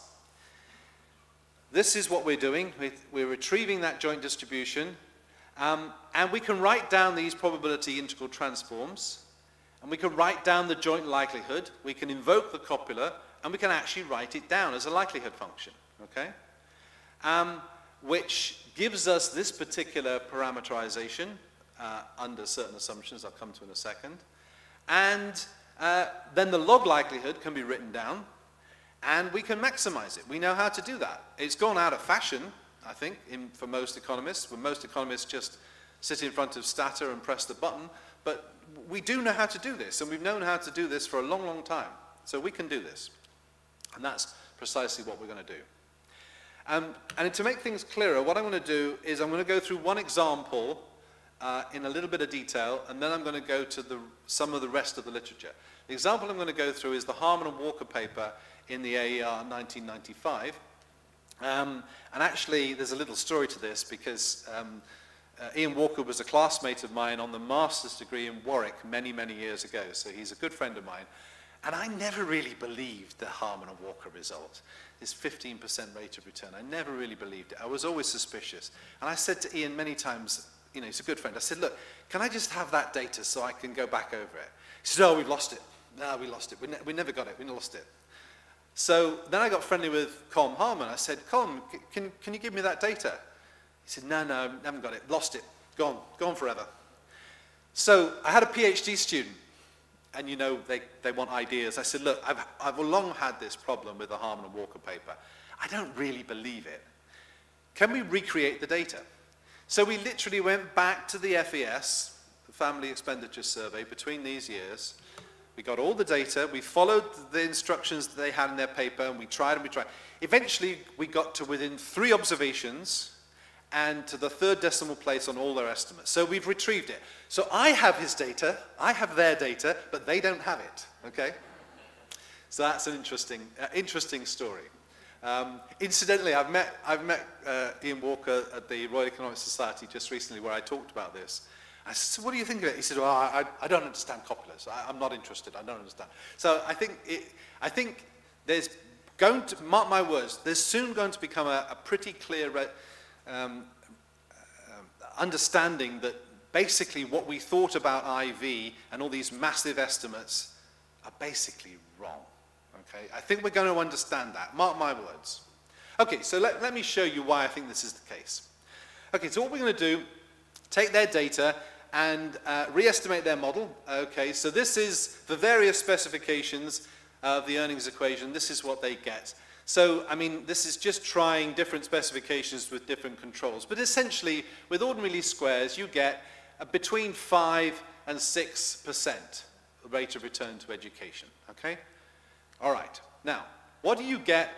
this is what we're doing. We're retrieving that joint distribution, and we can write down these probability integral transforms, and we can write down the joint likelihood, we can invoke the copula, and we can actually write it down as a likelihood function, okay? Which gives us this particular parameterization under certain assumptions I'll come to in a second. And then the log likelihood can be written down, and we can maximize it. We know how to do that. It's gone out of fashion, I think, for most economists, when most economists just sit in front of Stata and press the button, but we do know how to do this, and we've known how to do this for a long, long time. So we can do this, and that's precisely what we're going to do. And to make things clearer, what I'm going to do is I'm going to go through one example in a little bit of detail, and then I'm going to go to some of the rest of the literature. The example I'm going to go through is the Harman and Walker paper in the AER 1995. And actually, there's a little story to this, because Ian Walker was a classmate of mine on the master's degree in Warwick many, many years ago, so he's a good friend of mine. And I never really believed the Harman and Walker result, this 15% rate of return. I never really believed it. I was always suspicious. And I said to Ian many times, you know, he's a good friend, I said, look, can I just have that data so I can go back over it? He said, oh, we've lost it. No, we lost it. We never got it. We lost it. So then I got friendly with Colm Harmon. I said, Colm, can you give me that data? He said, no, I haven't got it, lost it, gone forever. So I had a PhD student, and you know, they want ideas. I said, look, I've long had this problem with the Harmon and Walker paper. I don't really believe it. Can we recreate the data? So we literally went back to the FES, the Family Expenditure Survey, between these years. We got all the data, we followed the instructions that they had in their paper, and we tried and we tried. Eventually, we got to within 3 observations and to the 3rd decimal place on all their estimates. So we've retrieved it. So I have his data, I have their data, but they don't have it, okay? So that's an interesting story. Incidentally, I've met Ian Walker at the Royal Economic Society just recently where I talked about this. I said, so what do you think of it? He said, well, I don't understand copulars. I'm not interested. I don't understand. So I think there's going to, mark my words, there's soon going to become a pretty clear understanding that basically what we thought about IV and all these massive estimates are basically wrong. Okay? I think we're going to understand that. Mark my words. Okay, so let me show you why I think this is the case. Okay, so what we're going to do, take their data and re-estimate their model. Okay, so this is the various specifications of the earnings equation. This is what they get. So, I mean, this is just trying different specifications with different controls. But essentially, with ordinary least squares, you get between 5 and 6% rate of return to education. Okay? All right. Now, what do you get?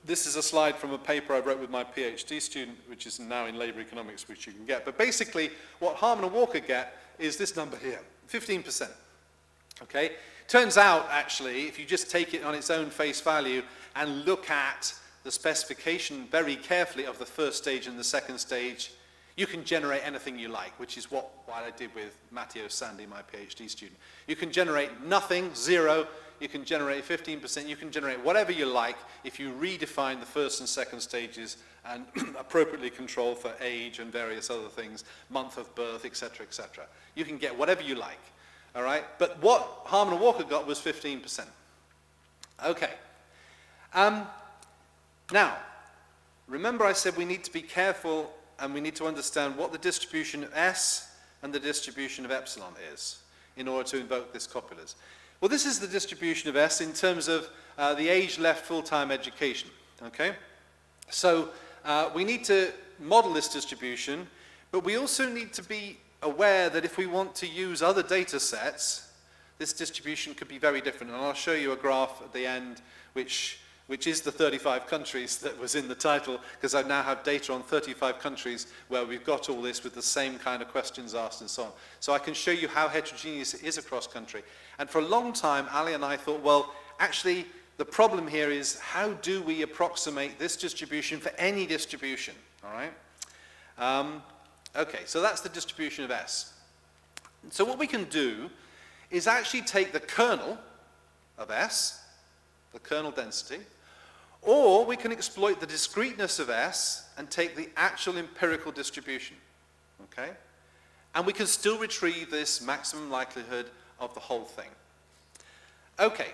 This is a slide from a paper I wrote with my PhD student, which is now in labor economics, which you can get. But basically, what Harmon and Walker get is this number here, 15%. Okay? Turns out, actually, if you just take it on its own face value and look at the specification very carefully of the first stage and the second stage, you can generate anything you like, which is what I did with Matteo Sandi, my PhD student. You can generate nothing, 0. You can generate 15%. You can generate whatever you like if you redefine the first and second stages and appropriately control for age and various other things, month of birth, etc., etc. You can get whatever you like. All right? But what Harmon and Walker got was 15%. Okay. Now, remember I said we need to be careful and we need to understand what the distribution of S and the distribution of epsilon is in order to invoke this copulars. Well, this is the distribution of S in terms of the age left full-time education. Okay? So we need to model this distribution, but we also need to be aware that if we want to use other data sets, this distribution could be very different. And I'll show you a graph at the end which is the 35 countries that was in the title, because I now have data on 35 countries where we've got all this with the same kind of questions asked and so on. So I can show you how heterogeneous it is across country. And for a long time, Ali and I thought, well, actually, the problem here is how do we approximate this distribution for any distribution, all right? Okay, so that's the distribution of S. So what we can do is actually take the kernel of S, the kernel density, or we can exploit the discreteness of S and take the actual empirical distribution, okay? And we can still retrieve this maximum likelihood of the whole thing. Okay,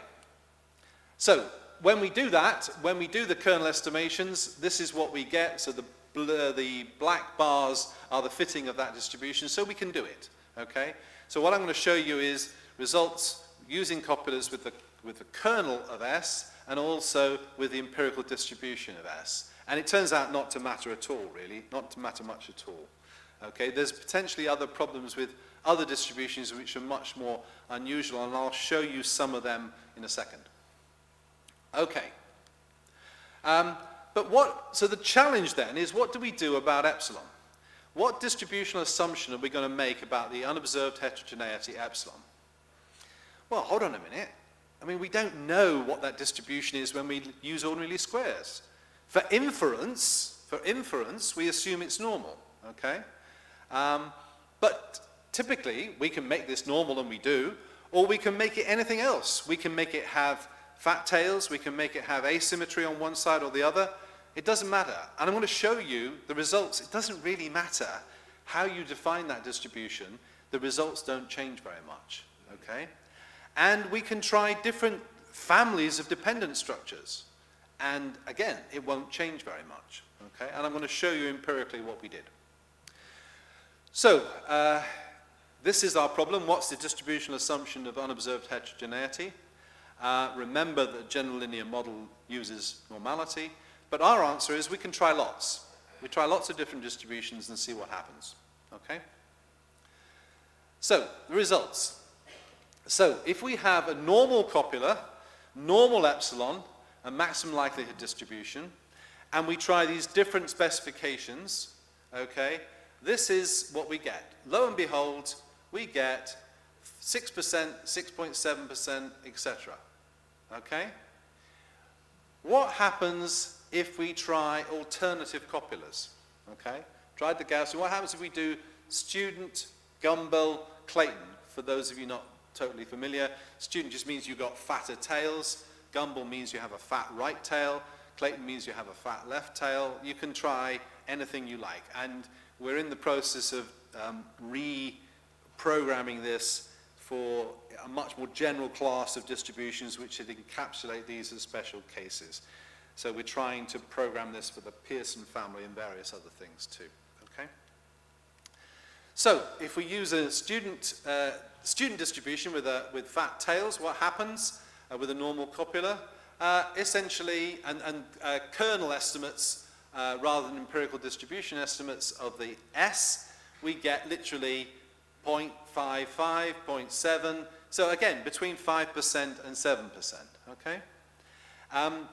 so when we do that, when we do the kernel estimations, this is what we get. So the black bars are the fitting of that distribution, so we can do it, okay? So what I'm going to show you is results using copulars with the kernel of S and also with the empirical distribution of S. And it turns out not to matter at all, really, not to matter much at all. Okay, there's potentially other problems with other distributions which are much more unusual, and I'll show you some of them in a second. Okay. So the challenge then is, what do we do about epsilon? What distributional assumption are we going to make about the unobserved heterogeneity epsilon? Well, hold on a minute. I mean, we don't know what that distribution is when we use ordinary least squares. For inference, we assume it's normal, okay? But typically, we can make this normal, and we do, or we can make it anything else. We can make it have fat tails, we can make it have asymmetry on one side or the other. It doesn't matter. And I'm going to show you the results. It doesn't really matter how you define that distribution. The results don't change very much, okay? And we can try different families of dependent structures. And again, it won't change very much. Okay? And I'm going to show you empirically what we did. So, this is our problem. What's the distributional assumption of unobserved heterogeneity? Remember that the general linear model uses normality. But our answer is we can try lots. We try lots of different distributions and see what happens. Okay? So, the results. So, if we have a normal copula, normal epsilon, a maximum likelihood distribution, and we try these different specifications, okay, this is what we get. Lo and behold, we get 6%, 6.7%, etc. Okay? What happens if we try alternative copulas? Okay? Tried the Gaussian. What happens if we do student, Gumbel, Clayton? For those of you not totally familiar, student just means you've got fatter tails. Gumbel means you have a fat right tail. Clayton means you have a fat left tail. You can try anything you like. And we're in the process of reprogramming this for a much more general class of distributions which should encapsulate these as special cases. So we're trying to program this for the Pearson family and various other things too. Okay? So if we use a student distribution with fat tails, what happens with a normal copula? Essentially, and kernel estimates rather than empirical distribution estimates of the S, we get literally 0.55, 0.7. So again, between 5% and 7%. Okay?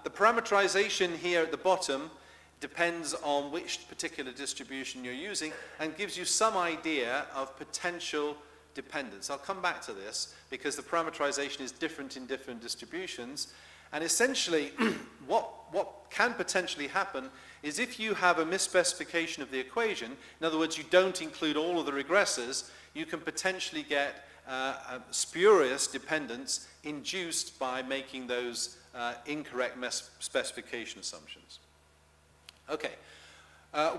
The parameterization here at the bottom depends on which particular distribution you're using and gives you some idea of potential dependence. I'll come back to this because the parameterization is different in different distributions. And essentially, what can potentially happen is if you have a misspecification of the equation, in other words, you don't include all of the regressors, you can potentially get a spurious dependence induced by making those incorrect specification assumptions. Okay.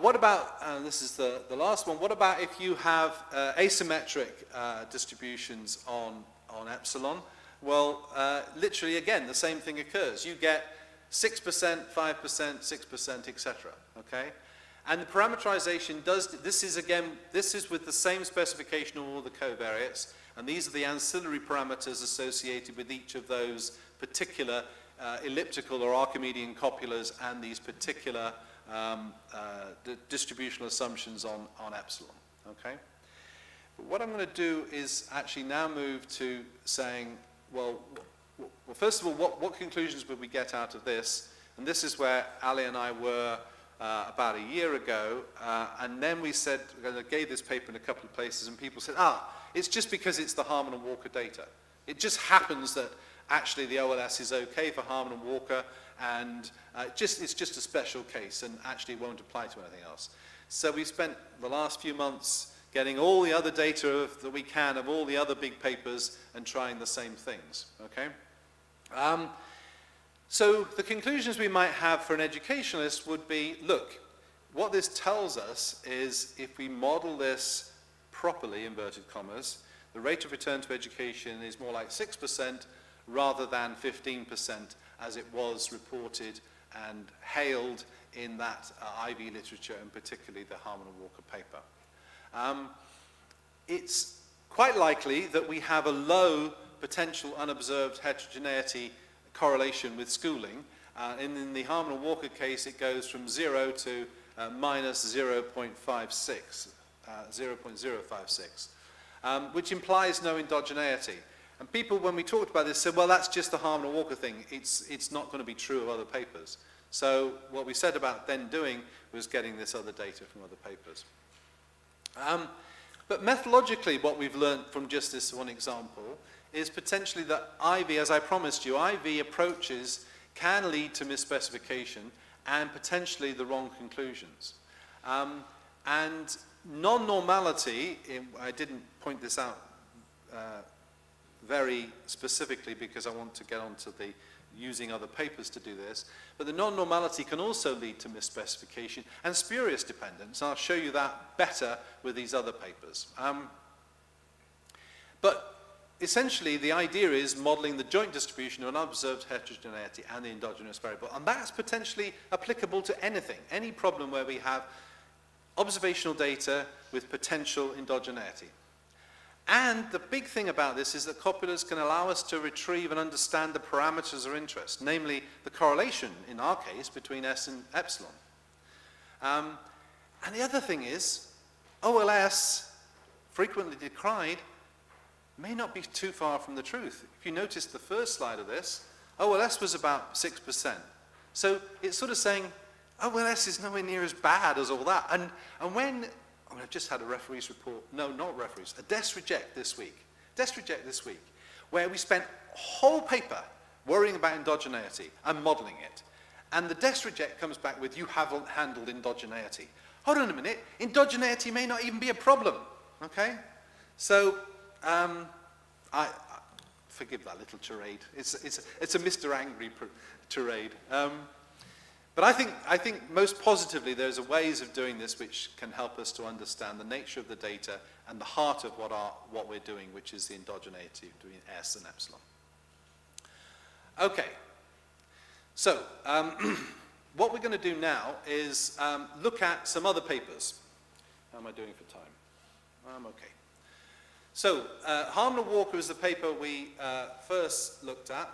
What about, this is the last one, what about if you have asymmetric distributions on epsilon? Well, literally, again, the same thing occurs. You get 6%, 5%, 6%, etc. Okay? And the parameterization does, this is with the same specification of all the covariates, and these are the ancillary parameters associated with each of those particular elliptical or Archimedean copulas and these particular distributional assumptions on epsilon. Okay? But what I'm going to do is actually now move to saying, well, first of all, what conclusions would we get out of this? And this is where Ali and I were about a year ago, and then we said, I gave this paper in a couple of places, and people said, it's just because it's the Harman and Walker data. It just happens that actually the OLS is okay for Harman and Walker, and it's just a special case, and actually won't apply to anything else. So we spent the last few months getting all the other data that we can of all the other big papers and trying the same things, okay? So the conclusions we might have for an educationalist would be, look, what this tells us is if we model this properly, inverted commas, the rate of return to education is more like 6% rather than 15% as it was reported and hailed in that Ivy literature, and particularly the Harman and Walker paper. It's quite likely that we have a low potential unobserved heterogeneity correlation with schooling. In the Harman and Walker case, it goes from 0 to minus 0.56, 0.056, which implies no endogeneity. And people, when we talked about this, said, well, that's just the Harman and Walker thing. It's not going to be true of other papers. So what we said about then doing was getting this other data from other papers. But methodologically, what we've learned from just this one example is potentially that Ivy, as I promised you, Ivy approaches can lead to misspecification and potentially the wrong conclusions. And non-normality, I didn't point this out very specifically because I want to get on to the using other papers to do this, but the non-normality can also lead to misspecification and spurious dependence. I'll show you that better with these other papers. But essentially, the idea is modelling the joint distribution of unobserved heterogeneity and the endogenous variable. And that's potentially applicable to anything, any problem where we have observational data with potential endogeneity. And the big thing about this is that copulas can allow us to retrieve and understand the parameters of interest, namely the correlation, in our case, between S and epsilon. And the other thing is, OLS, frequently decried, may not be too far from the truth. If you notice the first slide of this, OLS was about 6%. So it's sort of saying, OLS is nowhere near as bad as all that. And when, I mean, I've just had a referee's report, no, not referees, a desk reject this week, where we spent a whole paper worrying about endogeneity and modelling it. And the desk reject comes back with, you haven't handled endogeneity. Hold on a minute, endogeneity may not even be a problem, okay? So, I forgive that little charade. It's a Mr. Angry charade. But I think most positively there's ways of doing this which can help us to understand the nature of the data and the heart of what we're doing, which is the endogeneity between S and epsilon. Okay, so what we're going to do now is look at some other papers. How am I doing for time? I'm okay. So, Harman and Walker is the paper we first looked at,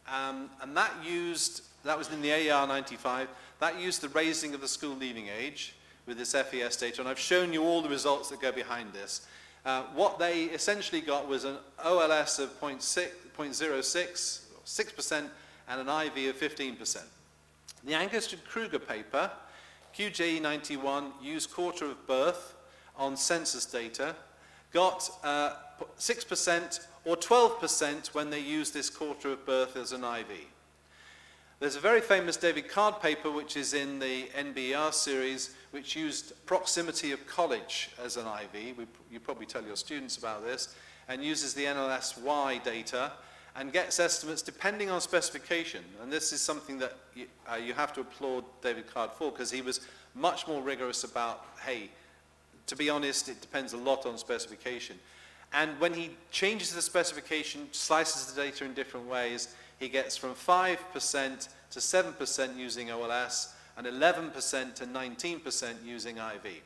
and that was in the AER 95, that used the raising of the school leaving age with this FES data, and I've shown you all the results that go behind this. What they essentially got was an OLS of 0.06, 6%, and an IV of 15%. The Angus-Kruger paper, QJE 91, used quarter of birth on census data, got 6% or 12% when they used this quarter of birth as an IV. There's a very famous David Card paper which is in the NBER series which used proximity of college as an IV. You probably tell your students about this, and uses the NLSY data and gets estimates depending on specification. And this is something that you have to applaud David Card for, because he was much more rigorous about, hey, to be honest, it depends a lot on specification. And when he changes the specification, slices the data in different ways, he gets from 5% to 7% using OLS, and 11% to 19% using IV.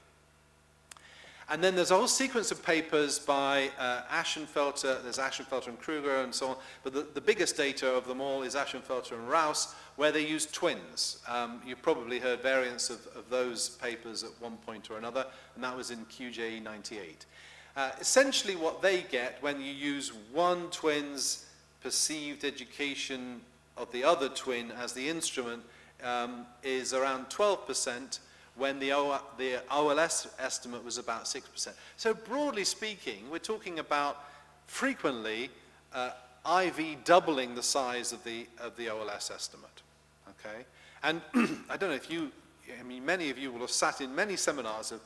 And then there's a whole sequence of papers by Ashenfelter, there's Ashenfelter and Kruger and so on, but the biggest data of them all is Ashenfelter and Rouse, where they use twins. You've probably heard variants of those papers at one point or another, and that was in QJE 98. Essentially what they get when you use one twin's perceived education of the other twin as the instrument is around 12%, when the OLS estimate was about 6%. So broadly speaking, we're talking about frequently IV doubling the size of the OLS estimate, okay? And I don't know if I mean, many of you will have sat in many seminars of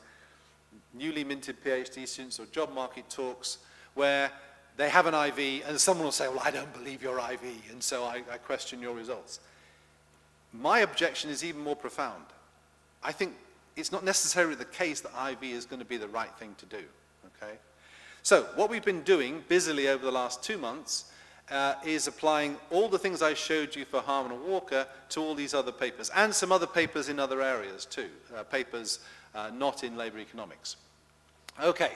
newly minted PhD students or job market talks where they have an IV and someone will say, well, I don't believe your IV, and so I question your results. My objection is even more profound. I think it's not necessarily the case that IV is going to be the right thing to do, okay? So what we've been doing busily over the last 2 months is applying all the things I showed you for Harman and Walker to all these other papers, and some other papers in other areas too, papers not in labor economics. Okay,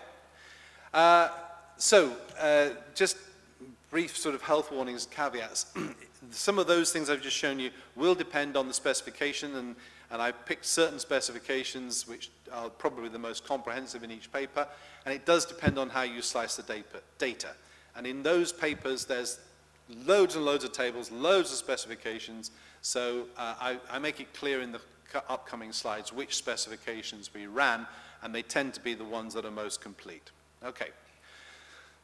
just brief sort of health warnings and caveats. Some of those things I've just shown you will depend on the specification, and I've picked certain specifications which are probably the most comprehensive in each paper, and it does depend on how you slice the data. And in those papers there's loads and loads of tables, loads of specifications, so I make it clear in the upcoming slides which specifications we ran, and they tend to be the ones that are most complete. Okay,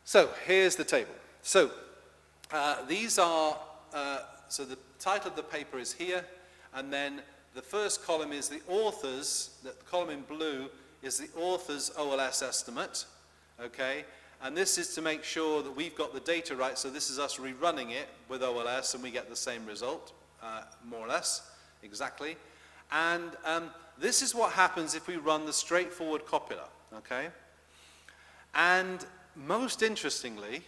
so here's the table. So these are, so the title of the paper is here, and then the first column is the author's, the column in blue is the author's OLS estimate, okay? And this is to make sure that we've got the data right, so this is us rerunning it with OLS and we get the same result, more or less, exactly. And this is what happens if we run the straightforward copula, okay? And most interestingly,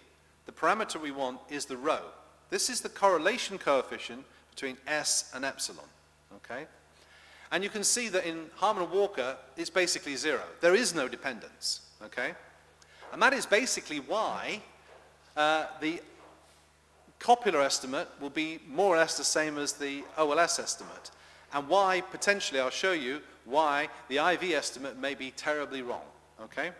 the parameter we want is the rho. This is the correlation coefficient between S and epsilon, okay? And you can see that in Harman and Walker, it's basically 0. There is no dependence, okay? And that is basically why the copular estimate will be more or less the same as the OLS estimate, and why, potentially, I'll show you why the IV estimate may be terribly wrong, okay?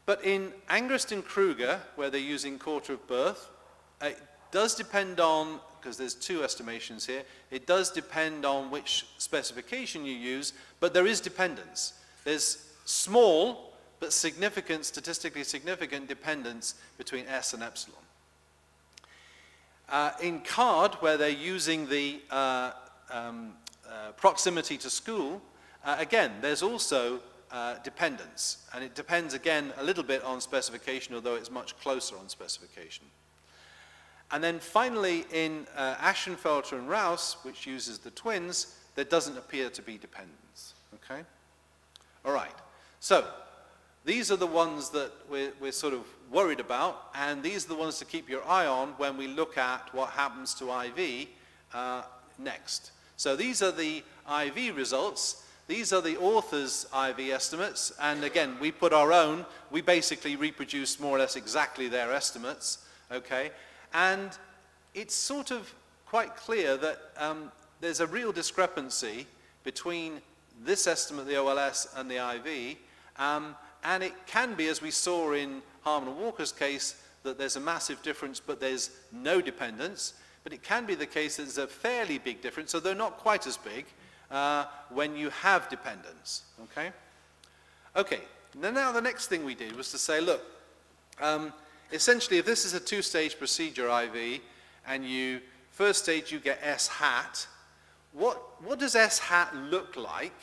But in Angrist and Kruger, where they're using quarter of birth, it does depend on, because there's two estimations here, it does depend on which specification you use, but there is dependence. There's small, but significant, statistically significant dependence between S and epsilon. In CARD, where they're using the proximity to school, again, there's also dependence, and it depends again a little bit on specification, although it's much closer on specification. And then finally in Ashenfelter and Rouse, which uses the twins, there doesn't appear to be dependence, okay? All right, so these are the ones that we're sort of worried about, and these are the ones to keep your eye on when we look at what happens to IV next. So these are the IV results. These are the author's IV estimates, and again, we put our own. We basically reproduce more or less exactly their estimates, okay? And it's sort of quite clear that there's a real discrepancy between this estimate, the OLS, and the IV, and it can be, as we saw in Harman and Walker's case, that there's a massive difference, but there's no dependence. But it can be the case that there's a fairly big difference, so they're not quite as big when you have dependence, okay? Okay, now the next thing we did was to say, look, essentially if this is a two-stage procedure IV, and first stage you get S hat, what does S hat look like,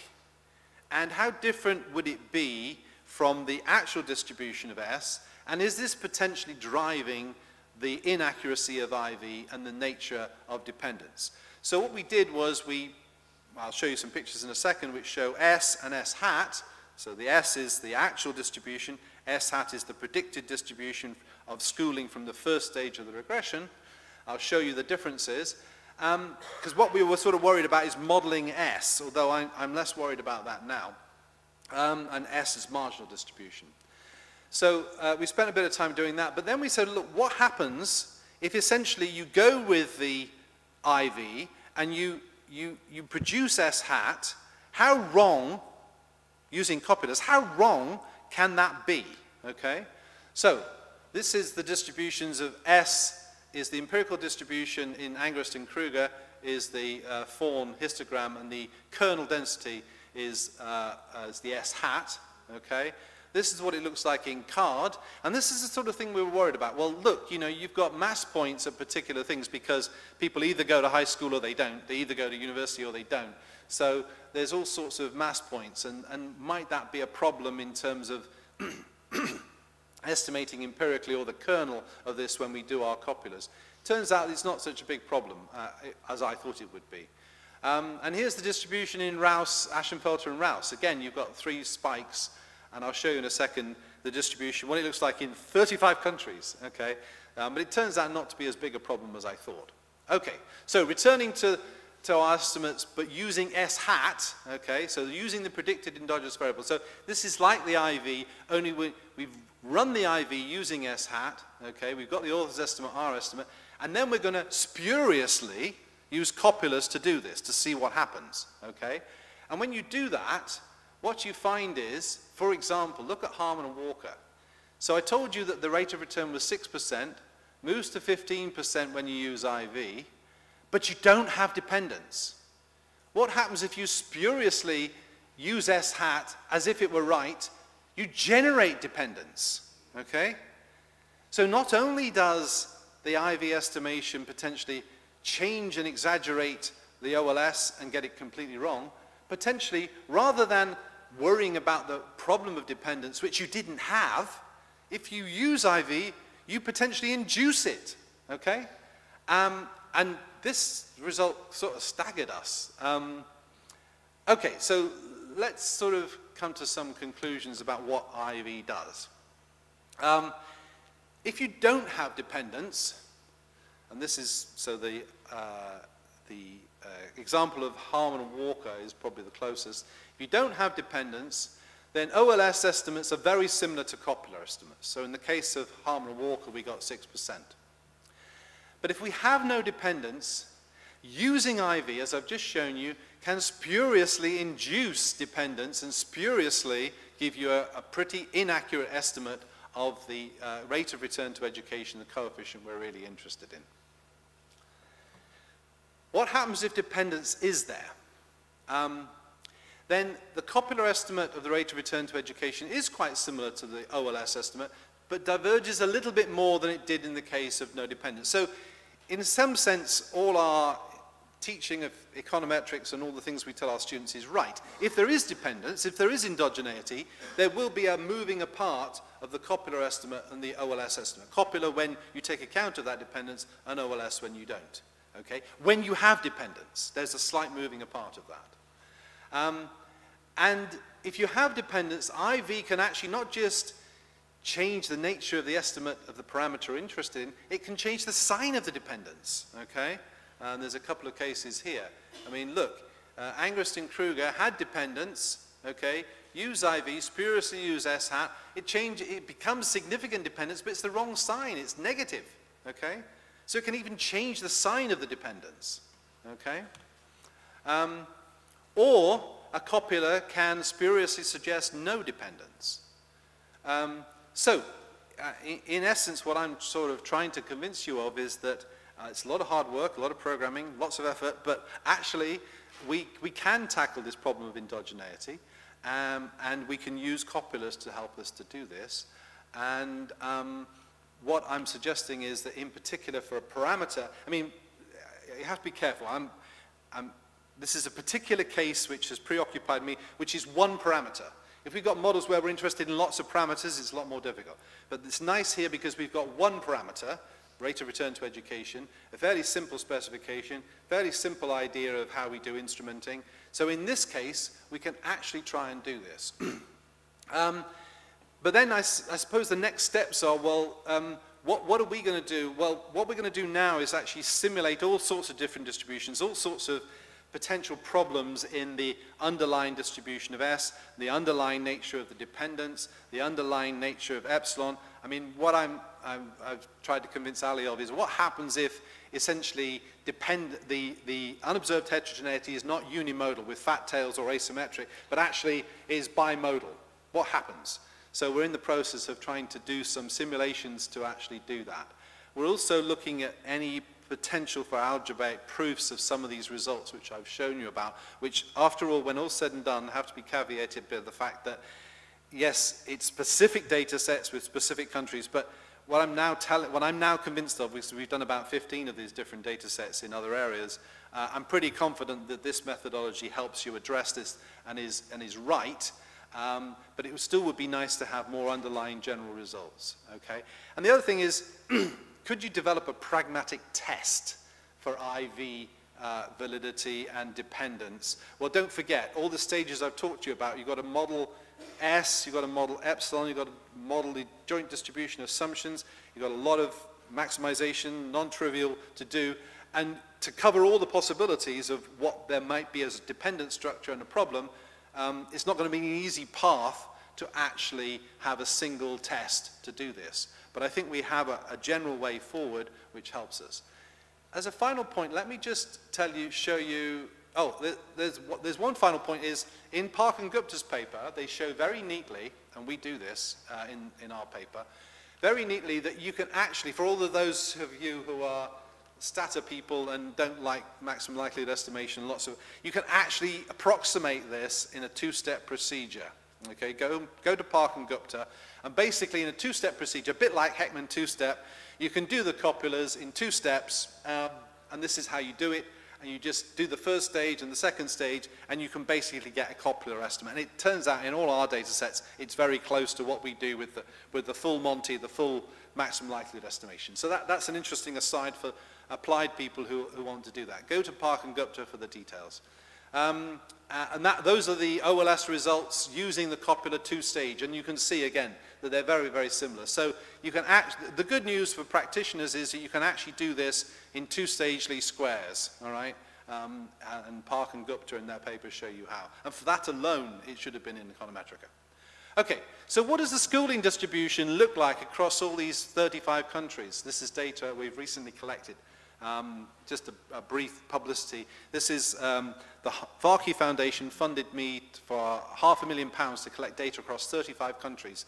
and how different would it be from the actual distribution of S, and is this potentially driving the inaccuracy of IV and the nature of dependence? So what we did was I'll show you some pictures in a second which show S and S hat. So the S is the actual distribution, S hat is the predicted distribution of schooling from the first stage of the regression. I'll show you the differences. Because what we were sort of worried about is modeling S, although I'm less worried about that now. And S is marginal distribution. So we spent a bit of time doing that, but then we said, look, what happens if essentially you go with the IV and you produce S hat? How wrong, using copulars, how wrong can that be, okay? So this is the distributions of S is the empirical distribution in Angrist and Kruger is the Fawn histogram, and the kernel density is the S hat, okay? This is what it looks like in CARD, and this is the sort of thing we were worried about. Well, look, you know, you've got mass points at particular things because people either go to high school or they don't. They either go to university or they don't. So there's all sorts of mass points, and might that be a problem in terms of estimating empirically or the kernel of this when we do our copulars? Turns out it's not such a big problem as I thought it would be. And here's the distribution in Rouse, Ashenfelter and Rouse. Again, you've got 3 spikes, and I'll show you in a second the distribution, what it looks like in 35 countries, okay? But it turns out not to be as big a problem as I thought. Okay, so returning to our estimates, but using S hat, okay, so using the predicted endogenous variable. So this is like the IV, only we've run the IV using S hat, okay, we've got the author's estimate, our estimate, and then we're going to spuriously use copulars to do this, to see what happens, okay? And when you do that, what you find is, for example, look at Harman and Walker. So I told you that the rate of return was 6%, moves to 15% when you use IV, but you don't have dependence. What happens if you spuriously use S hat as if it were right? You generate dependence, okay? So not only does the IV estimation potentially change and exaggerate the OLS and get it completely wrong, potentially, rather than worrying about the problem of dependence, which you didn't have, if you use IV, you potentially induce it, okay? And this result sort of staggered us. Okay, so let's sort of come to some conclusions about what IV does. If you don't have dependence, and this is, so the example of Harman and Walker is probably the closest. If you don't have dependence, then OLS estimates are very similar to Coppola estimates. So in the case of Harman and Walker, we got 6%. But if we have no dependence, using IV, as I've just shown you, can spuriously induce dependence and spuriously give you a pretty inaccurate estimate of the rate of return to education, the coefficient we're really interested in. What happens if dependence is there? Then the Coppola estimate of the rate of return to education is quite similar to the OLS estimate, but diverges a little bit more than it did in the case of no dependence. So in some sense, all our teaching of econometrics and all the things we tell our students is right. If there is dependence, if there is endogeneity, there will be a moving apart of the Coppola estimate and the OLS estimate. Coppola when you take account of that dependence, and OLS when you don't. Okay? When you have dependence, there's a slight moving apart of that. And if you have dependence, IV can actually not just change the nature of the estimate of the parameter we're interested in, it can change the sign of the dependence. Okay? And there's a couple of cases here. I mean, look, Angrist and Kruger had dependence, okay, use IV, spuriously use S hat, it becomes significant dependence, but it's the wrong sign, it's negative, okay? So it can even change the sign of the dependence, okay? Or a copula can spuriously suggest no dependence. In essence, what I'm sort of trying to convince you of is that it's a lot of hard work, a lot of programming, lots of effort, but actually we can tackle this problem of endogeneity, and we can use copulas to help us to do this. And what I'm suggesting is that in particular for a parameter, I mean, you have to be careful. This is a particular case which has preoccupied me, which is one parameter. If we've got models where we're interested in lots of parameters, it's a lot more difficult. But it's nice here because we've got one parameter, rate of return to education, a fairly simple specification, fairly simple idea of how we do instrumenting. So in this case, we can actually try and do this. But then I suppose the next steps are, well, what are we going to do? Well, what we're going to do now is actually simulate all sorts of different distributions, all sorts of potential problems in the underlying distribution of S, the underlying nature of the dependence, the underlying nature of epsilon. I mean, what I've tried to convince Ali of is what happens if essentially the unobserved heterogeneity is not unimodal with fat tails or asymmetric, but actually is bimodal. What happens? So we're in the process of trying to do some simulations to actually do that. We're also looking at any potential for algebraic proofs of some of these results which I've shown you about, which after all, when all said and done, have to be caveated by the fact that yes, it's specific data sets with specific countries, but what I'm now convinced of, because we've done about 15 of these different data sets in other areas, I'm pretty confident that this methodology helps you address this and is right, but it still would be nice to have more underlying general results, okay? And the other thing is, could you develop a pragmatic test for IV validity and dependence? Well, don't forget, all the stages I've talked to you about, you've got to model S, you've got to model epsilon, you've got to model the joint distribution assumptions, you've got a lot of maximization, non-trivial to do, and to cover all the possibilities of what there might be as a dependent structure and a problem, it's not going to be an easy path to actually have a single test to do this. But I think we have a general way forward which helps us. As a final point, let me just show you, there's one final point is, in Park and Gupta's paper, they show very neatly, and we do this in our paper, very neatly that you can actually, for all of those of you who are stata people and don't like maximum likelihood estimation, you can actually approximate this in a two-step procedure. Okay, go to Park and Gupta, and basically in a two-step procedure, a bit like Heckman two-step, you can do the copulas in two steps, and this is how you do it, and you just do the first stage and the second stage, and you can basically get a copular estimate. And it turns out in all our data sets, it's very close to what we do with the full Monty, the full maximum likelihood estimation. So that's an interesting aside for applied people who want to do that. Go to Park and Gupta for the details. Those are the OLS results using the Copula two-stage, and you can see again that they're very, very similar. So you can the good news for practitioners is that you can actually do this in two-stage least squares, all right? And Park and Gupta in their papers show you how. And for that alone, it should have been in Econometrica. Okay, so what does the schooling distribution look like across all these 35 countries? This is data we've recently collected. Just a brief publicity. This is the Varkey Foundation funded me for £500,000 to collect data across 35 countries.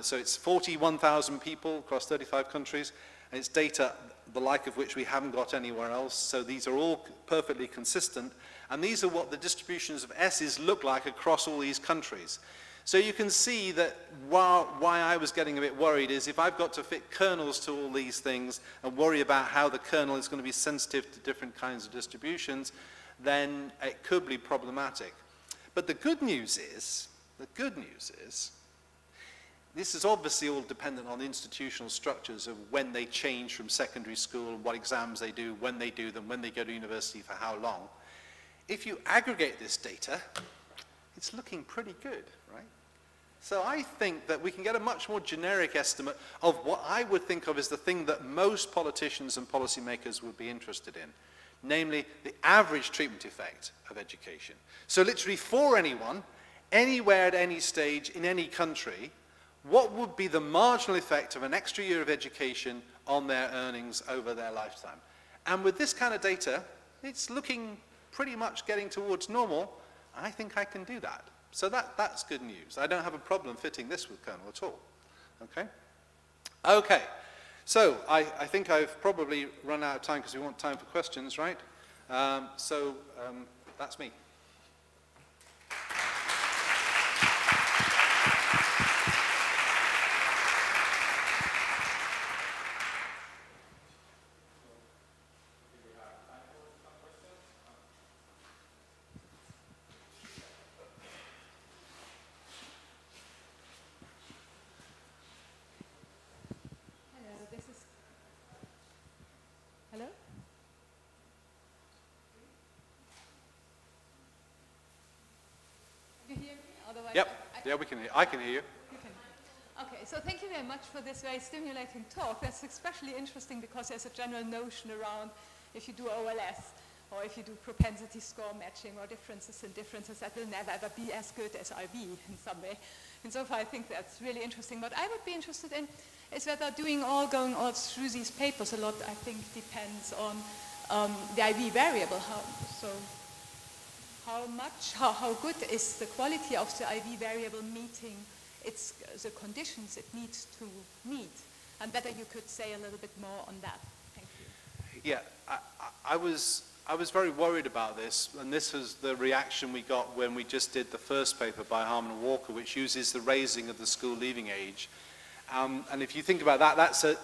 So it's 41,000 people across 35 countries, and it's data the like of which we haven't got anywhere else. So these are all perfectly consistent, and these are what the distributions of S's look like across all these countries. So you can see that why I was getting a bit worried is if I've got to fit kernels to all these things and worry about how the kernel is going to be sensitive to different kinds of distributions, then it could be problematic. But the good news is, this is obviously all dependent on institutional structures of when they change from secondary school, what exams they do, when they do them, when they go to university, for how long. If you aggregate this data, it's looking pretty good, right? So I think that we can get a much more generic estimate of what I would think of as the thing that most politicians and policymakers would be interested in, namely the average treatment effect of education. So literally for anyone, anywhere at any stage, in any country, what would be the marginal effect of an extra year of education on their earnings over their lifetime? And with this kind of data, it's looking pretty much getting towards normal. I think I can do that. So that's good news. I don't have a problem fitting this with kernel at all. Okay? Okay. So I think I've probably run out of time because we want time for questions, right? That's me. Yep. Yeah, we can hear. I can hear you. Okay, so thank you very much for this very stimulating talk. That's especially interesting because there's a general notion around if you do OLS or if you do propensity score matching or differences in differences, that will never ever be as good as IB in some way. And so far I think that's really interesting. What I would be interested in is whether going all through these papers a lot, I think, depends on the IB variable. How good is the quality of the IB variable meeting the conditions it needs to meet? And whether you could say a little bit more on that. Thank you. Yeah, I was very worried about this, and this was the reaction we got when we just did the first paper by Harman and Walker, which uses the raising of the school leaving age. And if you think about that, that's a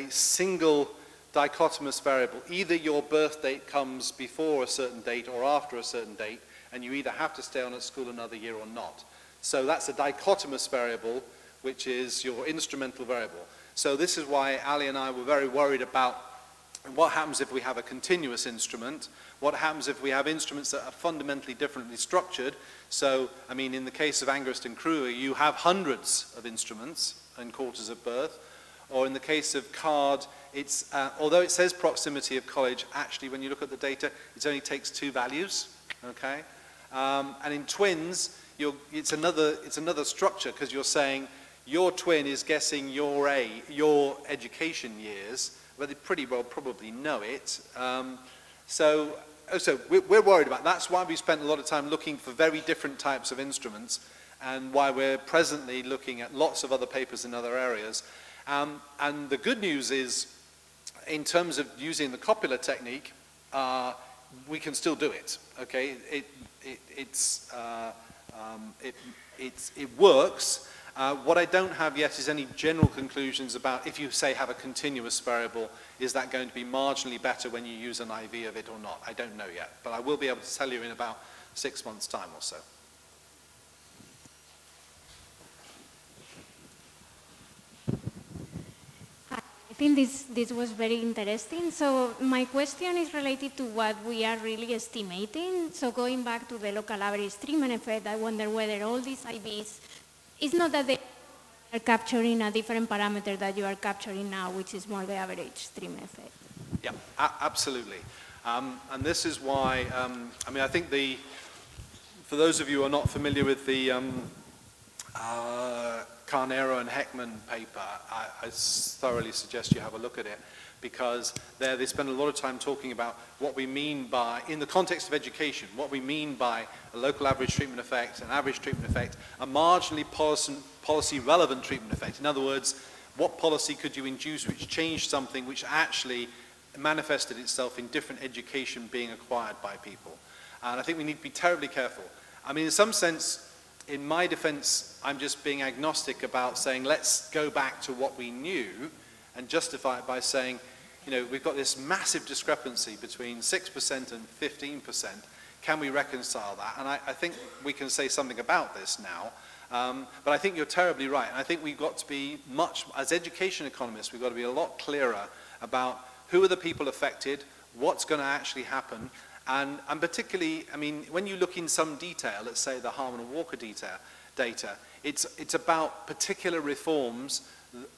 single dichotomous variable. Either your birth date comes before a certain date or after a certain date, and you either have to stay on at school another year or not. So that's a dichotomous variable, which is your instrumental variable. So this is why Ali and I were very worried about what happens if we have a continuous instrument, what happens if we have instruments that are fundamentally differently structured. So, I mean, in the case of Angrist and Kruger, you have hundreds of instruments and quarters of birth, or in the case of CARD, it's, although it says proximity of college, actually when you look at the data, it only takes 2 values, okay? And in twins, it's another structure because you're saying your twin is guessing your education years, but they pretty well probably know it. So we're worried about that. That's why we spent a lot of time looking for very different types of instruments and why we're presently looking at lots of other papers in other areas. And the good news is, in terms of using the Copula technique, we can still do it. Okay, it works. What I don't have yet is any general conclusions about if you say have a continuous variable, is that going to be marginally better when you use an IV of it or not? I don't know yet, but I will be able to tell you in about 6 months' time or so. think this was very interesting. So my question is related to what we are really estimating. So going back to the local average treatment effect, I wonder whether all these IBs, it's not that they are capturing a different parameter that you are capturing now, which is more the average treatment effect. Yeah, absolutely. And this is why, I mean, I think for those of you who are not familiar with the Carnero and Heckman paper, I thoroughly suggest you have a look at it, because there they spend a lot of time talking about what we mean by, in the context of education, what we mean by a local average treatment effect, an average treatment effect, a marginally policy relevant treatment effect. In other words, what policy could you induce which changed something which actually manifested itself in different education being acquired by people? And I think we need to be terribly careful. I mean, in some sense, in my defense, I'm just being agnostic about saying, let's go back to what we knew and justify it by saying, you know, we've got this massive discrepancy between 6% and 15%. Can we reconcile that? And I think we can say something about this now. But I think you're terribly right. And I think we've got to be much, as education economists, we've got to be a lot clearer about who are the people affected, what's going to actually happen. And particularly, I mean, when you look in some detail, let's say the Harman and Walker data, it's about particular reforms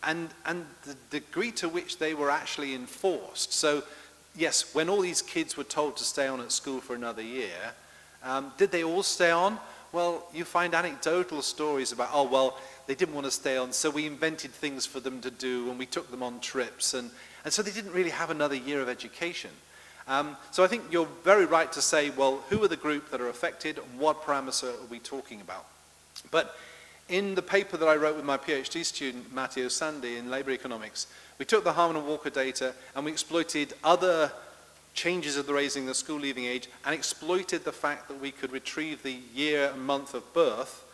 and the degree to which they were actually enforced. So, yes, when all these kids were told to stay on at school for another year, did they all stay on? Well, you find anecdotal stories about, oh, well, they didn't want to stay on, so we invented things for them to do, and we took them on trips, and so they didn't really have another year of education. So I think you're very right to say, well, who are the group that are affected, and what parameter are we talking about? But in the paper that I wrote with my PhD student, Matteo Sandi, in labor economics, we took the Harman and Walker data and we exploited other changes of the raising the school leaving age and exploited the fact that we could retrieve the year and month of birth.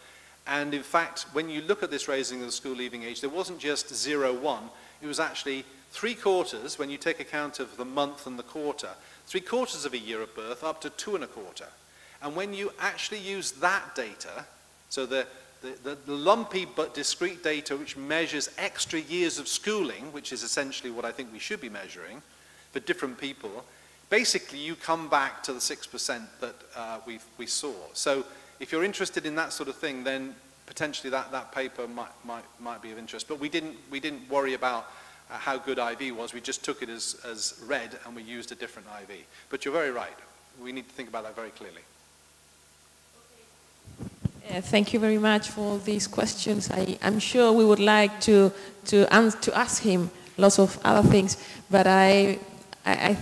And in fact, when you look at this raising of the school leaving age, there wasn't just 0-1, it was actually 3/4, when you take account of the month and the quarter, 3/4 of a year of birth up to 2 1/4. And when you actually use that data, so the lumpy but discrete data which measures extra years of schooling, which is essentially what I think we should be measuring for different people, basically you come back to the 6% that we saw. So if you're interested in that sort of thing, then potentially that paper might be of interest. But we didn't worry about how good IV was. We just took it as read and we used a different IV. But you're very right. We need to think about that very clearly. Thank you very much for all these questions. I'm sure we would like to ask him lots of other things, but I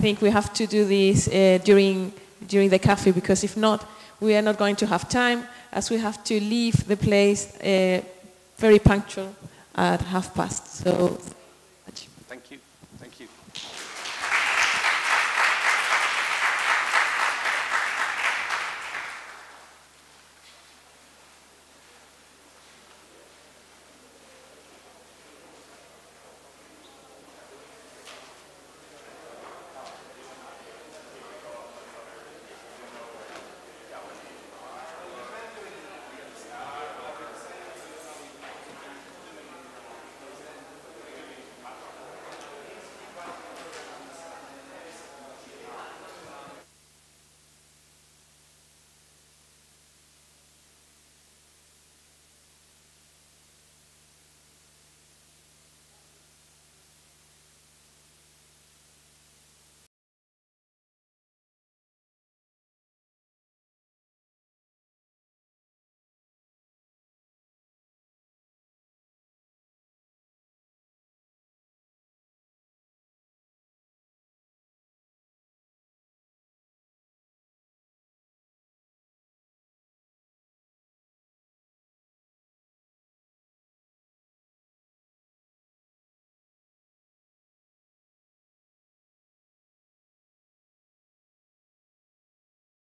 think we have to do this during the cafe, because if not, we are not going to have time, as we have to leave the place very punctual at past. So